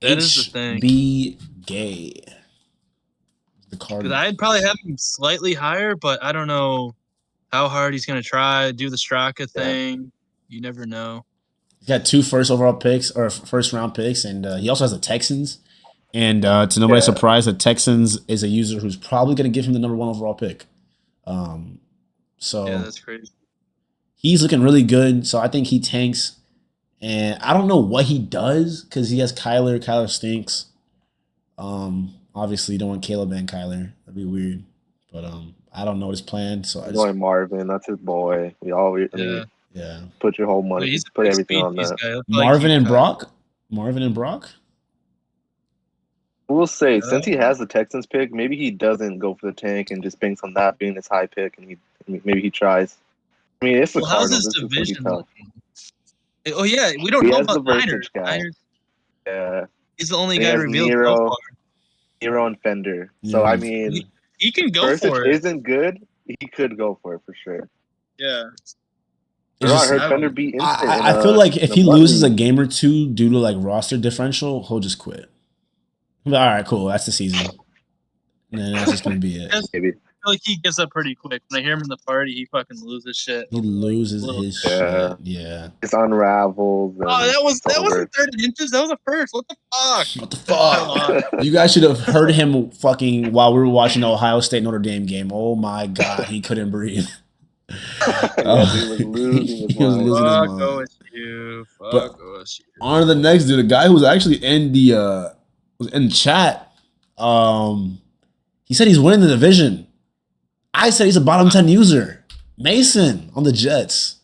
A: That is the thing.
C: HB Gay. The
A: Because
C: Cardinals.
A: I'd probably have him slightly higher, but I don't know how hard he's gonna try do the Straka thing. You never know.
C: He's got 2 first round picks, and he also has the Texans. And to nobody's surprise, the Texans is a user who's probably going to give him the number 1 overall pick. So
A: Yeah, that's crazy.
C: he's looking really good. So I think he tanks. And I don't know what he does because he has Kyler. Kyler stinks. Obviously, you don't want Caleb and Kyler. That'd be weird. But I don't know his plan. So I just,
B: Going Marvin, that's his boy. We always
C: yeah.
B: put your whole
A: But
B: money,
A: he's a
B: put
A: big
B: everything
A: speed
B: on
A: piece
B: that.
A: guy.
C: Marvin and Brock. Marvin and Brock.
B: We'll say since he has the Texans pick, maybe he doesn't go for the tank and just banks on that being his high pick, and maybe he tries. I mean, it's the
A: Well, how's
B: Cardinals.
A: his
B: This is gonna be
A: division
B: tough.
A: looking? Oh yeah, we don't
B: He
A: know
B: has
A: about
B: the
A: Niners.
B: Vertage guy.
A: Niners.
B: Yeah.
A: He's the only
B: He
A: guy
B: has
A: revealed so
B: Nero,
A: far.
B: Nero and Fender. So
C: Yeah.
B: I mean,
A: He can go
B: Vertage
A: for it.
B: isn't good. He could go for it for sure.
A: Yeah.
C: It's
B: I
C: just,
B: heard
A: I
B: Fender
A: don't-
B: beat Instant.
C: I feel like if he loses a game or two due to like roster differential, he'll just quit. He'll be like, all right, cool, that's the season. And then that's just gonna be it.
B: maybe.
A: I feel like he gives up pretty quick. When I hear him in the party, he fucking loses shit.
C: He loses his
B: Yeah.
C: shit. Yeah.
B: It's unravels.
A: Oh, that
B: over.
A: wasn't 30 inches. That was a first. What the fuck?
C: What the fuck? You guys should have heard him fucking while we were watching the Ohio State Notre Dame game. Oh my god, he couldn't breathe.
B: Yeah, he was losing his
C: He was
B: mind.
C: losing his
A: Fuck
C: mind.
A: OSU. Fuck
C: But-
A: OSU.
C: On to the next dude, a guy who was actually in the was in chat. He said he's winning the division. I said he's a bottom 10 user. Mason on the Jets.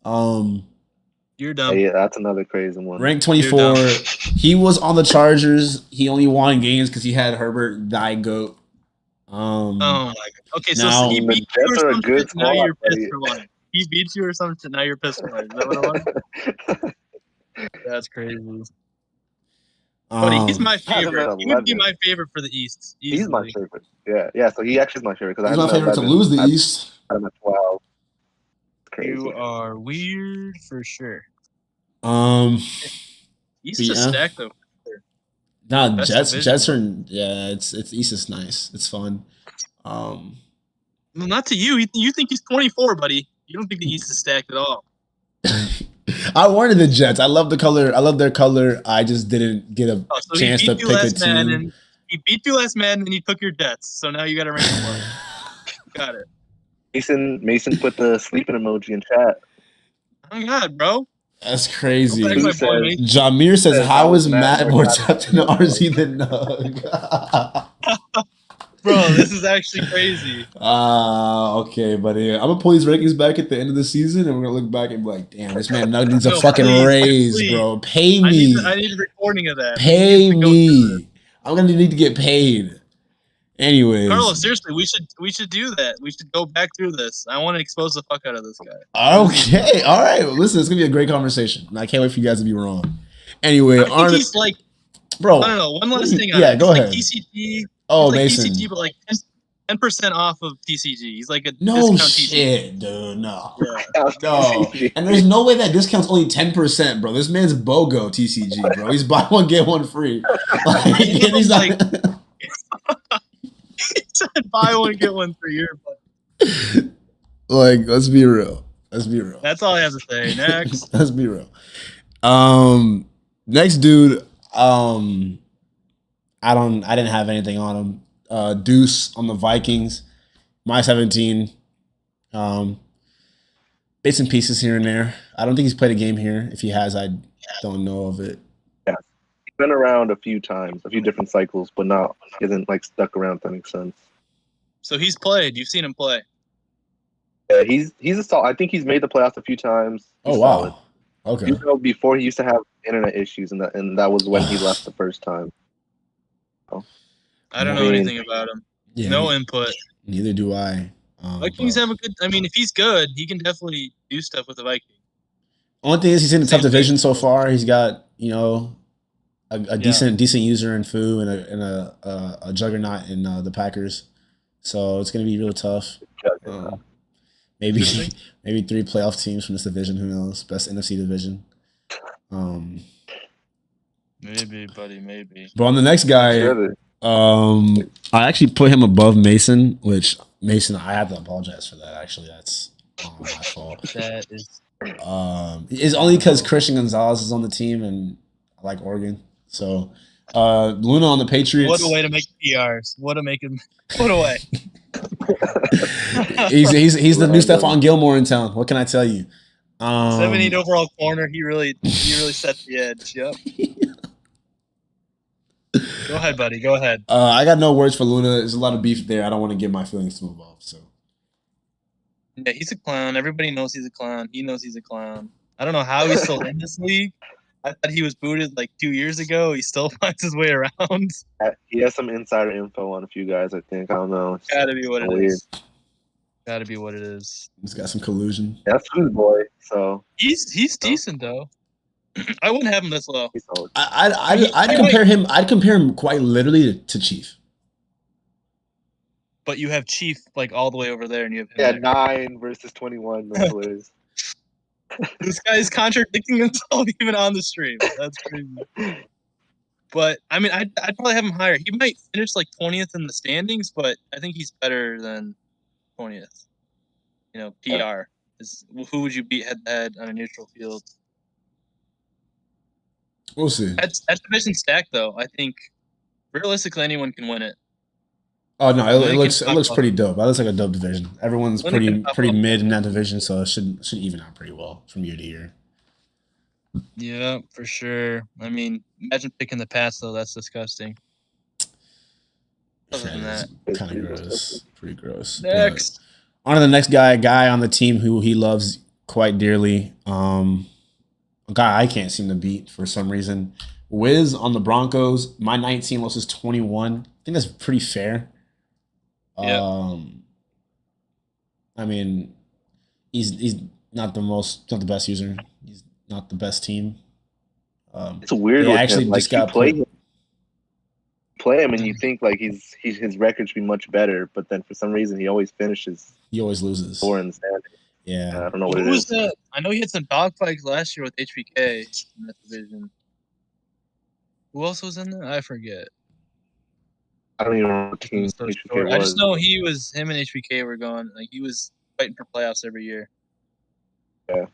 A: You're dumb.
B: Yeah, that's another crazy one.
C: Ranked 24. He was on the Chargers. He only won games because he had Herbert die goat.
A: Oh my god. Okay, so
C: Now-
A: he
B: The
A: beat you
B: Jets
A: or
B: are a
A: some
B: good
A: shit, now
B: squad,
A: you're pissed
B: buddy.
A: for one. He beat you or some shit, now you're pissed for one. Is that what it was? That's crazy. Buddy, he's my
B: had him
A: favorite.
B: at
A: He would be
B: 11.
A: my favorite for the East.
B: He's my
A: Easily.
B: favorite. Yeah. So he actually is my favorite because
C: he's
B: I
C: my
B: had him at
C: favorite to
B: 11.
C: lose the
B: I
C: East.
B: had him at 12. Crazy.
A: You are weird for sure. East
C: Yeah.
A: is stacked though.
C: Nah,
A: Best
C: Jets.
A: division.
C: Jets are it's East is nice. It's fun.
A: Well, not to you. You think he's 24, buddy. You don't think the East is stacked at all.
C: I wanted the Jets. I love the color. I love their color. I just didn't get a
A: Oh, so
C: chance
A: he
C: to
A: beat you
C: pick a
A: last
C: team.
A: Madden. He beat you last Madden, and he took your Jets. So now you got to rank him low. Got it.
B: Mason put the sleeping emoji in chat.
A: Oh my god, bro.
C: That's crazy.
A: Go back, my
B: said-
A: boy, mate.
C: Jamir says,
B: says,
C: "How is Matt more
B: tapped
C: tapped in RZ than Nug?"
A: Bro, this is actually crazy.
C: Okay, buddy. I'm gonna pull these rankings back at the end of the season, and we're gonna look back and be like, "Damn, this man Nug needs a
A: No,
C: fucking
A: please,
C: raise,
A: please.
C: bro. Pay
A: I
C: me,
A: need a recording of that.
C: pay
A: We need to go through
C: me. I'm gonna need to get paid." Anyways,
A: Carlos, seriously, we should do that. We should go back through this. I want to expose the fuck out of this guy.
C: okay, all right. Well, listen, it's gonna be a great conversation, and I can't wait for you guys to be wrong. Anyway,
A: I think
C: Arnold,
A: he's like,
C: bro.
A: I don't know. One last thing on
C: Yeah,
A: it.
C: go
A: It's
C: ahead.
A: Like TCG.
C: Oh,
A: It's like
C: Mason.
A: TCG, but like 10% off of TCG. He's like a
C: No
A: discount TCG.
C: shit, dude. No.
A: Yeah.
C: No. And there's no way that discount's only 10%, bro. This man's BOGO TCG, bro. He's buy one, get one free. Like, and he's not.
A: He said buy one get one for your buddy.
C: Like, let's be real. Let's be real.
A: That's all I have to say. Next.
C: Let's be real. Next dude, I didn't have anything on him. Deuce on the Vikings, my 17. Bits and pieces here and there. I don't think he's played a game here. If he has, I don't know of it.
B: He's been around a few times, a few different cycles, but not he hasn't like stuck around. If that makes sense.
A: So he's played. You've seen him play.
B: Yeah, he's a solid. I think he's made the playoffs a few times. He's
C: Oh wow.
B: solid.
C: Okay.
B: You know, before he used to have internet issues, and that was when he left the first time.
A: I don't know
B: I mean-
A: anything about him.
C: Yeah.
A: No input.
C: Neither do I.
A: Vikings
C: but-
A: have a good. I mean, if he's good, he can definitely do stuff with the Vikings.
C: Only thing is he's in a
A: Same
C: tough division
A: thing.
C: so far. He's got a
A: Yeah.
C: decent user in Fu and a juggernaut in the Packers. So it's gonna be real tough. Maybe
A: Interesting.
C: maybe 3 playoff teams from this division. Who knows? Best NFC division.
A: Maybe, buddy. Maybe.
C: But on the next guy,
B: Sure,
C: I actually put him above Mason, which Mason I have to apologize for that. Actually, that's my fault.
A: That is.
C: It's only because Christian Gonzalez is on the team and I like Oregon. So Luna on the Patriots.
A: What a way to make PRs. What a way.
C: he's the new Stephon Gilmore in town. What can I tell you?
A: 78 overall corner. He really set the edge. Yep. Go ahead, buddy. Go ahead.
C: I got no words for Luna. There's a lot of beef there. I don't want to get my feelings too involved. So
A: Yeah, he's a clown. Everybody knows he's a clown. He knows he's a clown. I don't know how he's still in this league. I thought he was booted like 2 years ago. He still finds his way around.
B: he has some insider info on a few guys. I think I don't know. It's
A: Gotta be what it
B: weird.
A: is. Got to be what it is.
C: He's got some collusion.
B: That's who's boy. So
A: He's decent though. I wouldn't have him this low.
B: he's solid.
C: I'd compare him. I'd compare him quite literally to Chief.
A: But you have Chief like all the way over there, and you have him.
B: Yeah,
A: there.
B: 9 versus 21. That's hilarious.
A: This guy's contradicting himself even on the stream. That's crazy. But I mean, I'd probably have him higher. He might finish like 20th in the standings, but I think he's better than 20th. You know, PR is who would you beat head to head on a neutral field?
C: We'll see.
A: That's division stacked though. I think realistically anyone can win it.
C: Oh no, it
A: Lincoln
C: looks
A: top
C: pretty dope. That looks like a dope division. Everyone's
A: Lincoln
C: pretty
A: top
C: mid in that division, so it should even out pretty well from year to year.
A: Yeah, for sure. I mean, imagine picking the pass though. That's disgusting. Other than that,
C: Kind of gross. Pretty gross.
A: next.
C: But on to the next guy on the team who he loves quite dearly. A guy I can't seem to beat for some reason. Wiz on the Broncos. My 19 losses 21. I think that's pretty fair.
A: Yeah.
C: I mean, he's not the best user. He's not the best team.
B: It's weird.
C: They
B: With
C: actually
B: him. Like
C: just got
B: play him, and you think like his record should be much better, but then for some reason he always finishes.
C: He always loses.
B: 4 in the standing.
C: Yeah,
B: I don't know what
A: Who
B: it
A: was
B: is.
A: that? I know he had some dogfights last year with HBK in that division. Who else was in there? I forget.
B: I don't even know what team
A: So
B: HBK
A: short. I just
B: was.
A: know him and HBK were going. Like he was fighting for playoffs every year.
B: Yeah.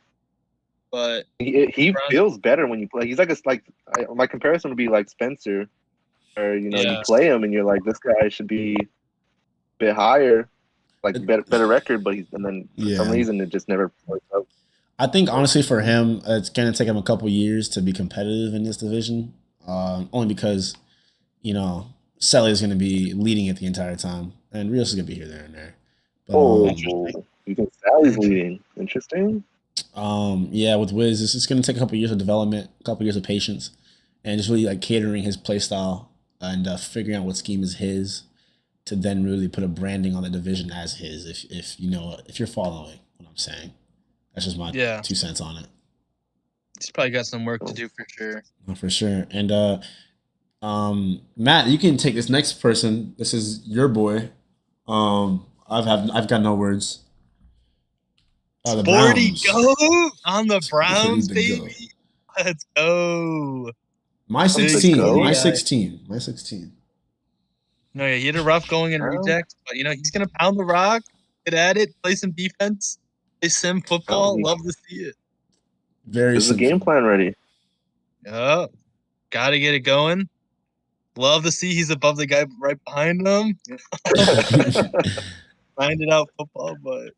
A: But
B: He feels better when you play. He's my comparison would be like Spencer, or you play him and you're like, this guy should be a bit higher, like better record, but for some reason it just never works out.
C: I think honestly for him, it's gonna take him a couple years to be competitive in this division. Only because, Selly is gonna be leading it the entire time, and Rios is gonna be here, there, and there. But,
B: you think Sally's leading? Interesting.
C: Yeah, with Wiz, it's gonna take a couple years of development, a couple years of patience, and just really like catering his play style and figuring out what scheme is his, to then really put a branding on the division as his. If you're following what I'm saying, that's just my 2 cents on it.
A: He's probably got some work to do for sure.
C: For sure. And Matt, you can take this next person. This is your boy. I've got no words. The
A: 40
C: Browns.
A: go on the Browns, baby.
C: Go.
A: Let's go.
C: My 16. My 16. My 16.
A: No, yeah, he had a rough going in reject, but he's gonna pound the rock, get at it, play some defense, play sim football. Love to see it.
B: There's a game plan ready.
A: Yeah, gotta get it going. Love to see he's above the guy right behind him. Find it out football, but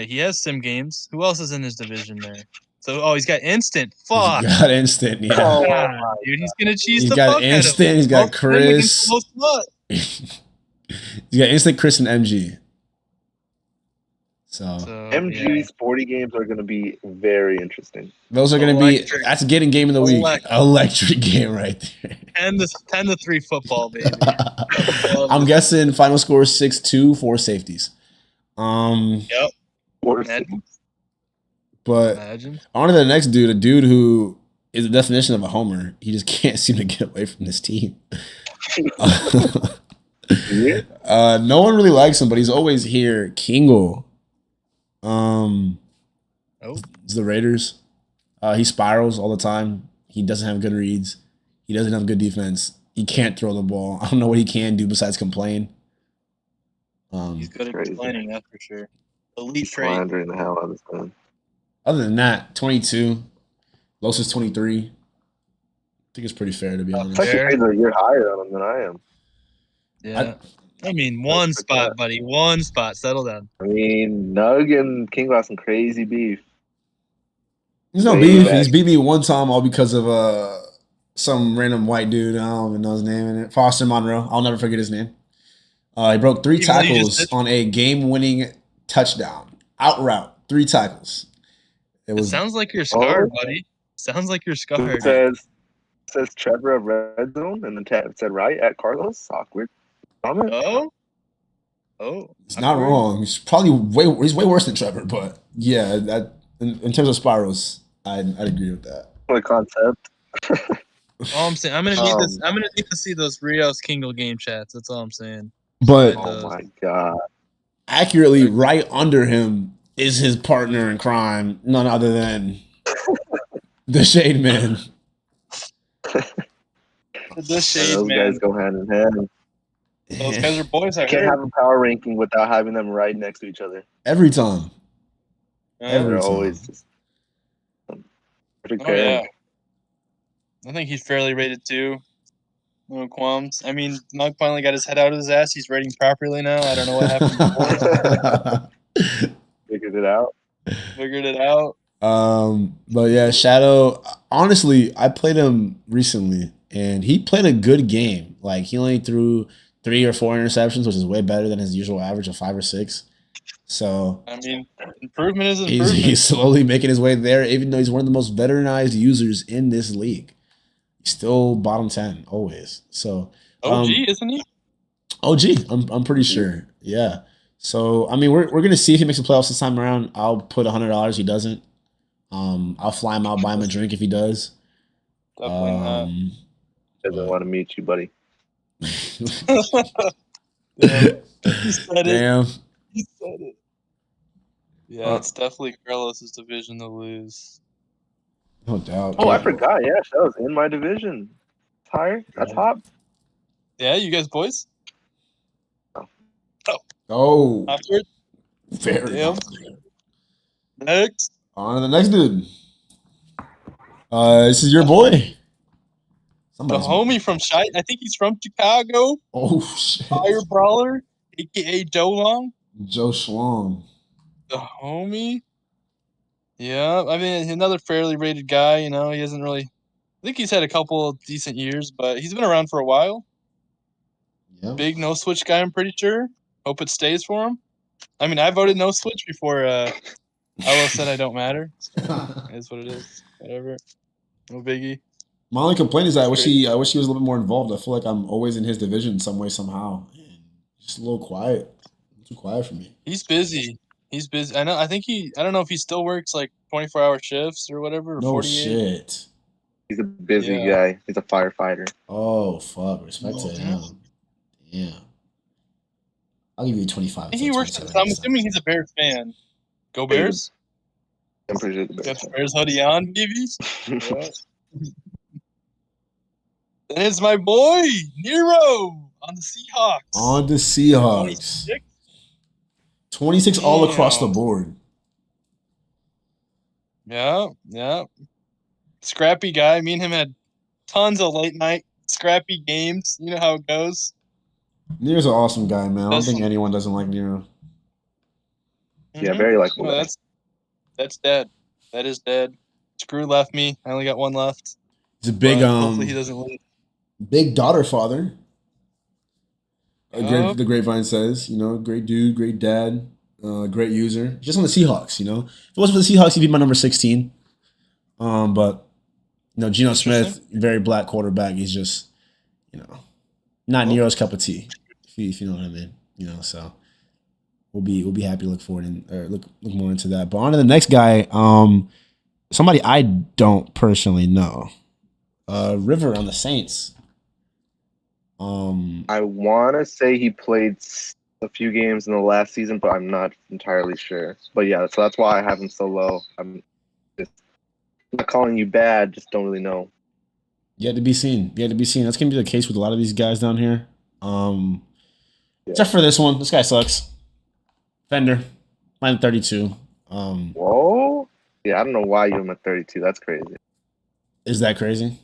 A: he has sim games. Who else is in his division there? So, he's got instant. Fuck.
C: He's got instant, yeah.
A: God, dude, he's gonna cheese the fuck out of him.
C: He's got instant. He's got Chris. He's got instant Chris and MG. So
B: MG's 40 games are going to be very interesting.
C: Those are going to be. That's getting game of the week. Electric game right there.
A: 10-3 football, baby.
C: I'm guessing final score 6-2, 4 safeties.
A: Yep.
C: But on to the next dude, a dude who is the definition of a homer. He just can't seem to get away from this team. No one really likes him, but he's always here. Kingle. It's the Raiders. He spirals all the time. He doesn't have good reads. He doesn't have good defense. He can't throw the ball. I don't know what he can do besides complain.
A: He's good at complaining, that's for sure. Elite
B: trait. Slandering the hell out of this man.
C: Other than that, 22. Los is 23. I think it's pretty fair, to be honest.
B: You're higher on him than I am.
A: Yeah. I mean, one spot, buddy. One spot. Settle down.
B: I mean, Nug and King got some crazy beef.
C: There's no beef. He's beat me one time all because of some random white dude. I don't even know his name in it. Foster Monroe. I'll never forget his name. He broke 3 tackles on a game-winning touchdown. Out route. 3 tackles.
A: It sounds like you're scarred, buddy. Sounds like you're scarred.
B: It says Trevor of RedZone, and then it said right at Carlos. Awkward.
A: Oh? Oh,
C: It's not wrong. He's probably he's way worse than Trevor, but yeah, that in terms of spirals, I'd agree with that.
B: What concept?
A: All I'm saying, I'm gonna need this.
B: Um,
A: I'm gonna need to see those Rios Kingle game chats. That's all I'm saying.
C: But
B: Oh my god.
C: accurately, right under him is his partner in crime, none other than the Shade Man.
A: The Shade
B: Those
A: Man.
B: guys go hand in hand.
A: Those guys are boys. I
B: Can't
A: heard.
B: have a power ranking without having them right next to each other.
C: Every time. Every
B: They're
C: time.
B: always just perfect
A: Oh
B: pairing.
A: yeah. I think he's fairly rated too. No qualms. I mean, Mug finally got his head out of his ass. He's rating properly now. I don't know what happened before.
B: Figured it out.
A: Figured it out.
C: But yeah, Shadow. Honestly, I played him recently, and he played a good game. Like he only threw 3 or 4 interceptions, which is way better than his usual average of 5 or 6. So
A: I mean, improvement is improvement.
C: he's slowly making his way there, even though he's one of the most veteranized users in this league. He's still bottom 10 always. So
A: OG, isn't he?
C: OG, I'm pretty sure. Yeah. So I mean, we're gonna see if he makes the playoffs this time around. I'll put $100. He doesn't. I'll fly him out, buy him a drink if he does.
A: Definitely not.
B: Doesn't want to meet you, buddy.
A: Damn. He said
C: Damn.
A: it. He said it. Yeah, it's definitely Carlos's division to lose.
C: No doubt.
B: Oh, I forgot. Yeah, Shadow's in my division. Higher. That's hot.
A: Yeah, you guys boys?
C: Oh,
A: Afterward?
C: very
A: Damn.
C: good.
A: Next.
C: On to the next dude. This is your boy.
A: The
C: Somebody's
A: homie from Shite. I think he's from Chicago.
C: Oh shit.
A: Fire Brawler, aka Joe Long.
C: Joe Schlong.
A: The homie. Yeah, I mean another fairly rated guy. You know, he hasn't really. I think he's had a couple of decent years, but he's been around for a while.
C: Yeah.
A: Big no switch guy, I'm pretty sure. Hope it stays for him. I mean, I voted no switch before Elo said I don't matter. So it is what it is. Whatever. No biggie.
C: My only complaint is that I wish he was a little bit more involved. I feel like I'm always in his division some way, somehow. And just a little quiet. Too quiet for me.
A: He's busy. He's busy. I know. I think I don't know if he still works like 24-hour shifts or whatever. Or
C: No
A: 48.
C: shit.
B: He's a busy guy. He's a firefighter.
C: Oh fuck! Respect to him. Yeah. I'll give you 25.
A: I think he works. I'm assuming he's a Bears fan. Go Bears!
B: I'm pretty sure the
A: Got
B: Bears.
A: the Bears hoodie on, baby. Yeah. Then it's my boy Nero on the Seahawks.
C: On the Seahawks. 26 all across the board.
A: Yeah. Scrappy guy. Me and him had tons of late night scrappy games. You know how it goes.
C: Nero's an awesome guy, man. I don't think anyone doesn't like Nero.
B: Yeah, very likable.
A: Well, that's dead. That is dead. Screw left me. I only got one left.
C: He's a big
A: hopefully he doesn't leave.
C: Big daughter father.
A: Yep.
C: The grapevine says, great dude, great dad, great user. Just on the Seahawks, If it wasn't for the Seahawks, he'd be my number 16. But Geno Smith, very black quarterback. He's just, not Nero's cup of tea, if you know what I mean. So we'll be happy to look forward and look more into that. But on to the next guy. Somebody I don't personally know. River on the Saints.
B: I want to say he played a few games in the last season, but I'm not entirely sure. But yeah, so that's why I have him so low. I'm just not calling you bad, just don't really know.
C: Yet to be seen. That's gonna be the case with a lot of these guys down here. Except for this one. This guy sucks. Fender, mine 32.
B: Whoa. Yeah, I don't know why you have him at 32. That's crazy.
C: Is that crazy?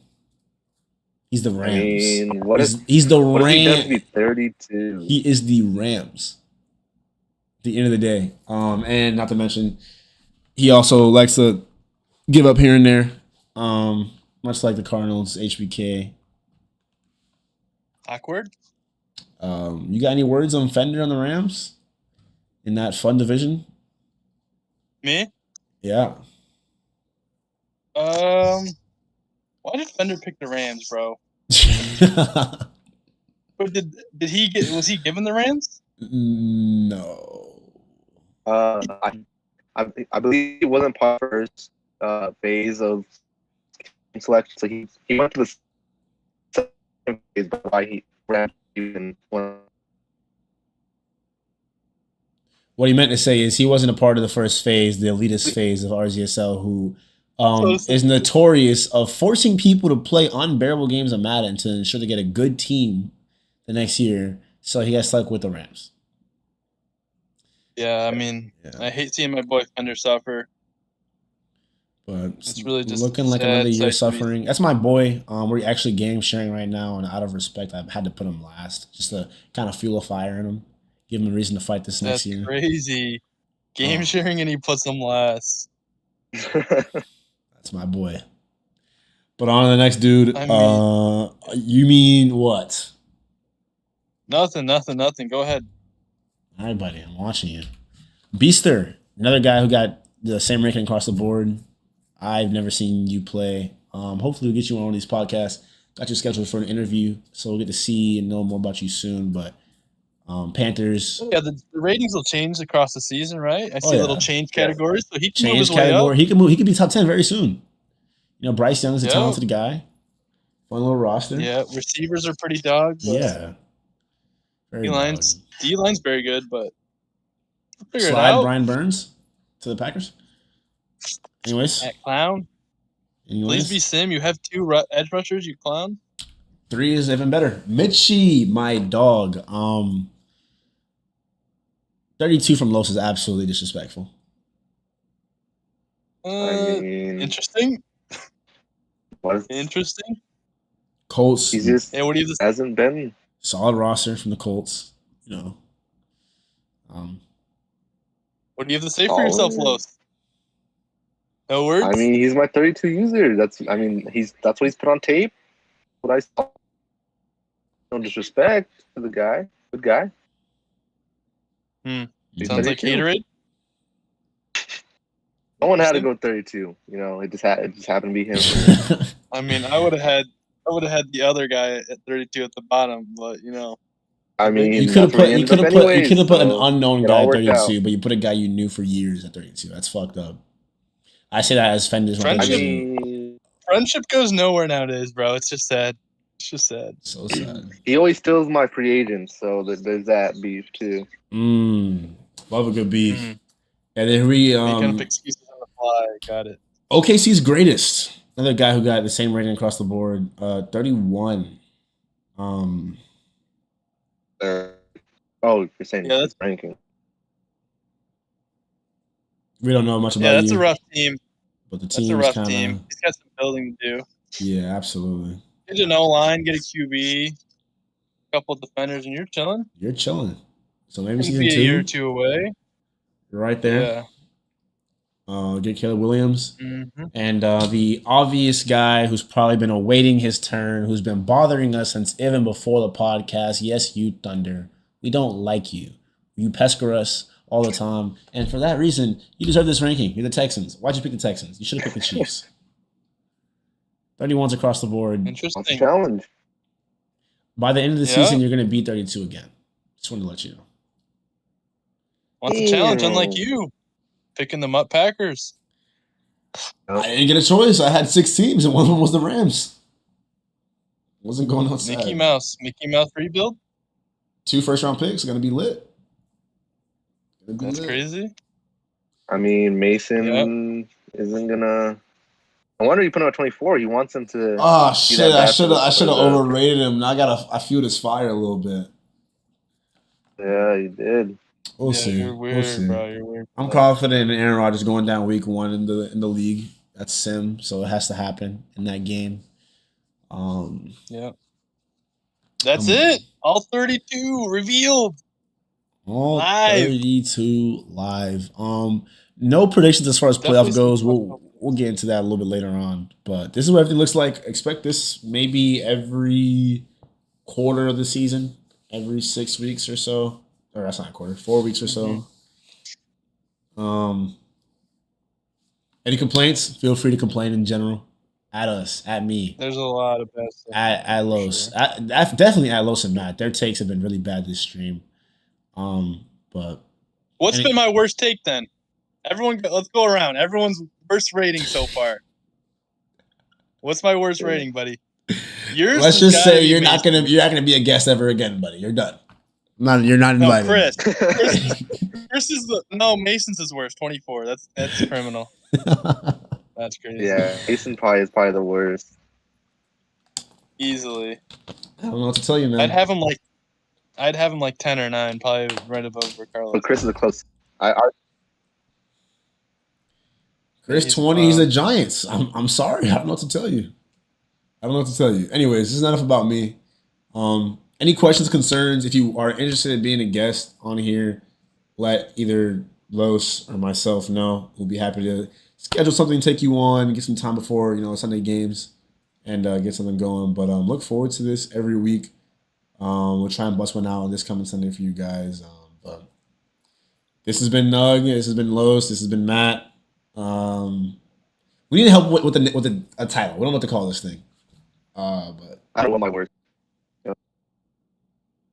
C: He's the Rams.
B: I mean,
C: he's the
B: Rams. He
C: Rams.
B: does to be 32.
C: He is the Rams. At the end of the day. And not to mention, he also likes to give up here and there. Much like the Cardinals, HBK.
A: Awkward.
C: You got any words on Fender on the Rams? In that fun division?
A: Me?
C: Yeah.
A: Why did Fender pick the Rams, bro? But was he given the Rams?
C: No.
B: I believe he wasn't part of the first phase of selection, so he went to the second phase, but why he ran even one.
C: What he meant to say is he wasn't a part of the first phase, the elitist phase of RZSL, who is notorious of forcing people to play unbearable games of Madden to ensure they get a good team the next year. So he got stuck with the Rams.
A: Yeah, I mean, I hate seeing my boy Fender suffer.
C: But
A: it's really just
C: looking like another year suffering. That's my boy. We're actually game sharing right now, and out of respect, I've had to put him last just to kind of fuel a fire in him, give him a reason to fight this next year.
A: That's crazy. Game sharing and he puts him last.
C: That's my boy. But on to the next dude.
A: I mean,
C: you mean what?
A: Nothing. Go ahead.
C: All right, buddy. I'm watching you. Beaster, another guy who got the same ranking across the board. I've never seen you play. Hopefully, we'll get you on one of these podcasts. Got you scheduled for an interview, so we'll get to see and know more about you soon. But Panthers.
A: Yeah, the ratings will change across the season, right? I see little change categories, so he can move his way up.
C: He can move. He could be top 10 very soon. You know, Bryce Young's a talented guy. Fun little roster.
A: Yeah, receivers are pretty dog.
C: Yeah.
A: D-line's very good, but
C: figure it out. Brian Burns to the Packers. Anyways.
A: At clown. Please be Sim. You have 2 edge rushers, you clown.
C: 3 is even better. Mitchie, my dog. 32 from Los is absolutely disrespectful.
A: Interesting.
B: What?
A: Interesting.
C: Colts.
B: He just
A: what do you
B: hasn't been
C: solid roster from the Colts. You know.
A: What do you have to say for yourself, Los? No words.
B: I mean, he's my 32 user. That's what he's put on tape. What I saw. No disrespect to the guy. Good guy.
A: Sounds like Haterade.
B: No one had to go 32. You know, it just happened to be him.
A: I mean, I would have had the other guy at 32 at the bottom, but you know.
C: I mean, you could have put an unknown guy at 32, but you put a guy you knew for years at 32. That's fucked up. I say that as Fender's.
A: Friendship goes nowhere nowadays, bro. It's just sad. It's just sad.
C: So sad.
B: He always steals my free agents, so there's that beef too.
C: Love a good beef. And then
A: making up excuses on the fly. Got it.
C: OKC's greatest. Another guy who got the same rating across the board. 31.
B: You're saying that's ranking.
C: We don't know much about
A: that's a rough team.
C: But the team
A: is a rough team. He's got some building to do.
C: Yeah, absolutely.
A: Get an O-line, get a QB, a couple of defenders, and you're chilling.
C: You're chilling. So maybe season 2.
A: A year or 2 away.
C: You're right there.
A: Yeah.
C: Get Caleb Williams. And the obvious guy who's probably been awaiting his turn, who's been bothering us since even before the podcast. Yes, you Thunder. We don't like you. You pester us all the time. And for that reason, you deserve this ranking. You're the Texans. Why'd you pick the Texans? You should have picked the Chiefs. 31's across the board.
A: Interesting.
B: Challenge.
C: By the end of the season, you're going to beat 32 again. Just wanted to let you know.
A: Wants a challenge, unlike you. Picking the Mutt Packers.
C: I didn't get a choice. I had 6 teams, and one of them was the Rams. Wasn't going outside.
A: Mickey Mouse rebuild?
C: 2 first-round picks. Going to be lit.
A: That's crazy.
B: I mean, Mason isn't gonna. I wonder you put him at 24. He wants him to.
C: Oh shit! I should have overrated him. Now I fueled his fire a little bit.
B: Yeah, you did.
C: We'll see.
A: You're weird, bro. You're weird.
C: I'm confident in Aaron Rodgers going down week 1 in the league. That's Sim, so it has to happen in that game.
A: Yeah. That's it. All 32 revealed.
C: All live. 32 live. No predictions as far as playoff goes. We'll get into that a little bit later on. But this is what everything looks like. Expect this maybe every quarter of the season, every 6 weeks or so. Or that's not a quarter, 4 weeks or so. Any complaints? Feel free to complain in general. At us, at me.
A: There's a lot of best.
C: At Los. Sure. Definitely at Los and Matt. Their takes have been really bad this stream. But
A: What's been my worst take then? Everyone, let's go around. Everyone's worst rating so far. What's my worst rating, buddy? Yours.
C: Let's just say you're not gonna be a guest ever again, buddy. You're done. You're not invited.
A: No, Chris is Mason's is worse. 24. That's criminal. That's crazy.
B: Yeah, Mason is probably the worst.
A: Easily.
C: I don't know what to tell you, man.
A: I'd have him like 10 or 9, probably right above Carlos.
B: But Chris is the close.
C: Chris 20. He's the Giants. I'm sorry. I don't know what to tell you. Anyways, this is not enough about me. Any questions, concerns? If you are interested in being a guest on here, let either Los or myself know. We'll be happy to schedule something, take you on, get some time before Sunday games, and get something going. But look forward to this every week. We'll try and bust one out on this coming Sunday for you guys. But this has been Nug. This has been Los. This has been Matt. We need help with a title. We don't know what to call this thing. But
B: I don't want my word.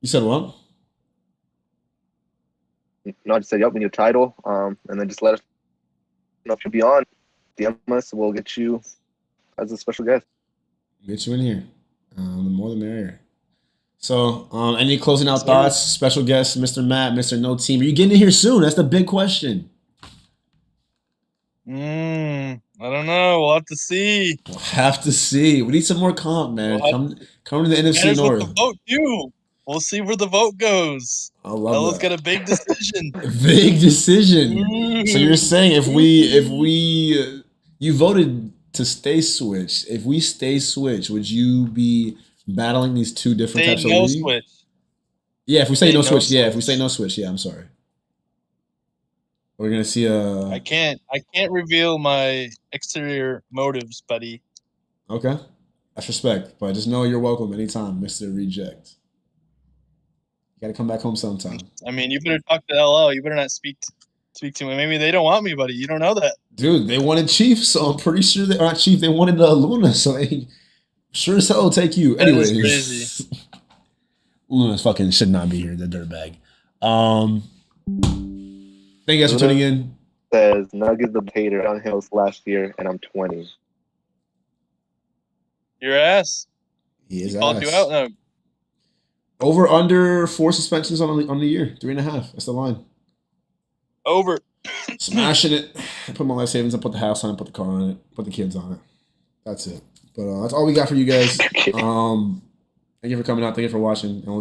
C: You said what?
B: No, I just said, yep, we need a title. And then just let us know if you'll be on. DM us, we'll get you as a special guest.
C: Get you in here. The more the merrier. So, any closing out thoughts? Special guest, Mr. Matt, Mr. No Team. Are you getting in here soon? That's the big question.
A: I don't know. We'll have to see.
C: We need some more comp, man. Come to the NFC North.
A: The vote too. We'll see where the vote goes.
C: I love
A: Ella's got a big decision.
C: Big decision. So you're saying if we you voted to stay switched. If we stay switched, would you be battling these two different types of leagues?
A: Switch.
C: Yeah, if we say no switch. Yeah, if we say no switch. Yeah, I'm sorry. We're gonna see a.
A: I can't reveal my exterior motives, buddy.
C: Okay, that's respect, but just know you're welcome anytime, Mr. Reject. You gotta come back home sometime.
A: I mean, you better talk to LL. You better not speak to me. Maybe they don't want me, buddy. You don't know that.
C: Dude, they wanted Chief, so I'm pretty sure they aren't Chief. They wanted Luna, so they sure as hell will take you.
A: That
C: Anyways,
A: is crazy.
C: Luna fucking should not be here. The dirtbag. Thank you guys for tuning in.
B: Says Nug is the hater on Hills last year, and I'm 20.
A: Your ass.
C: He is
A: called
C: ass.
A: you out now.
C: Over under 4 suspensions on the year. 3.5. That's the line.
A: Over.
C: Smashing it. I put my life savings. I put the house on it. Put the car on it. Put the kids on it. That's it. But that's all we got for you guys. Thank you for coming out. Thank you for watching. And we'll see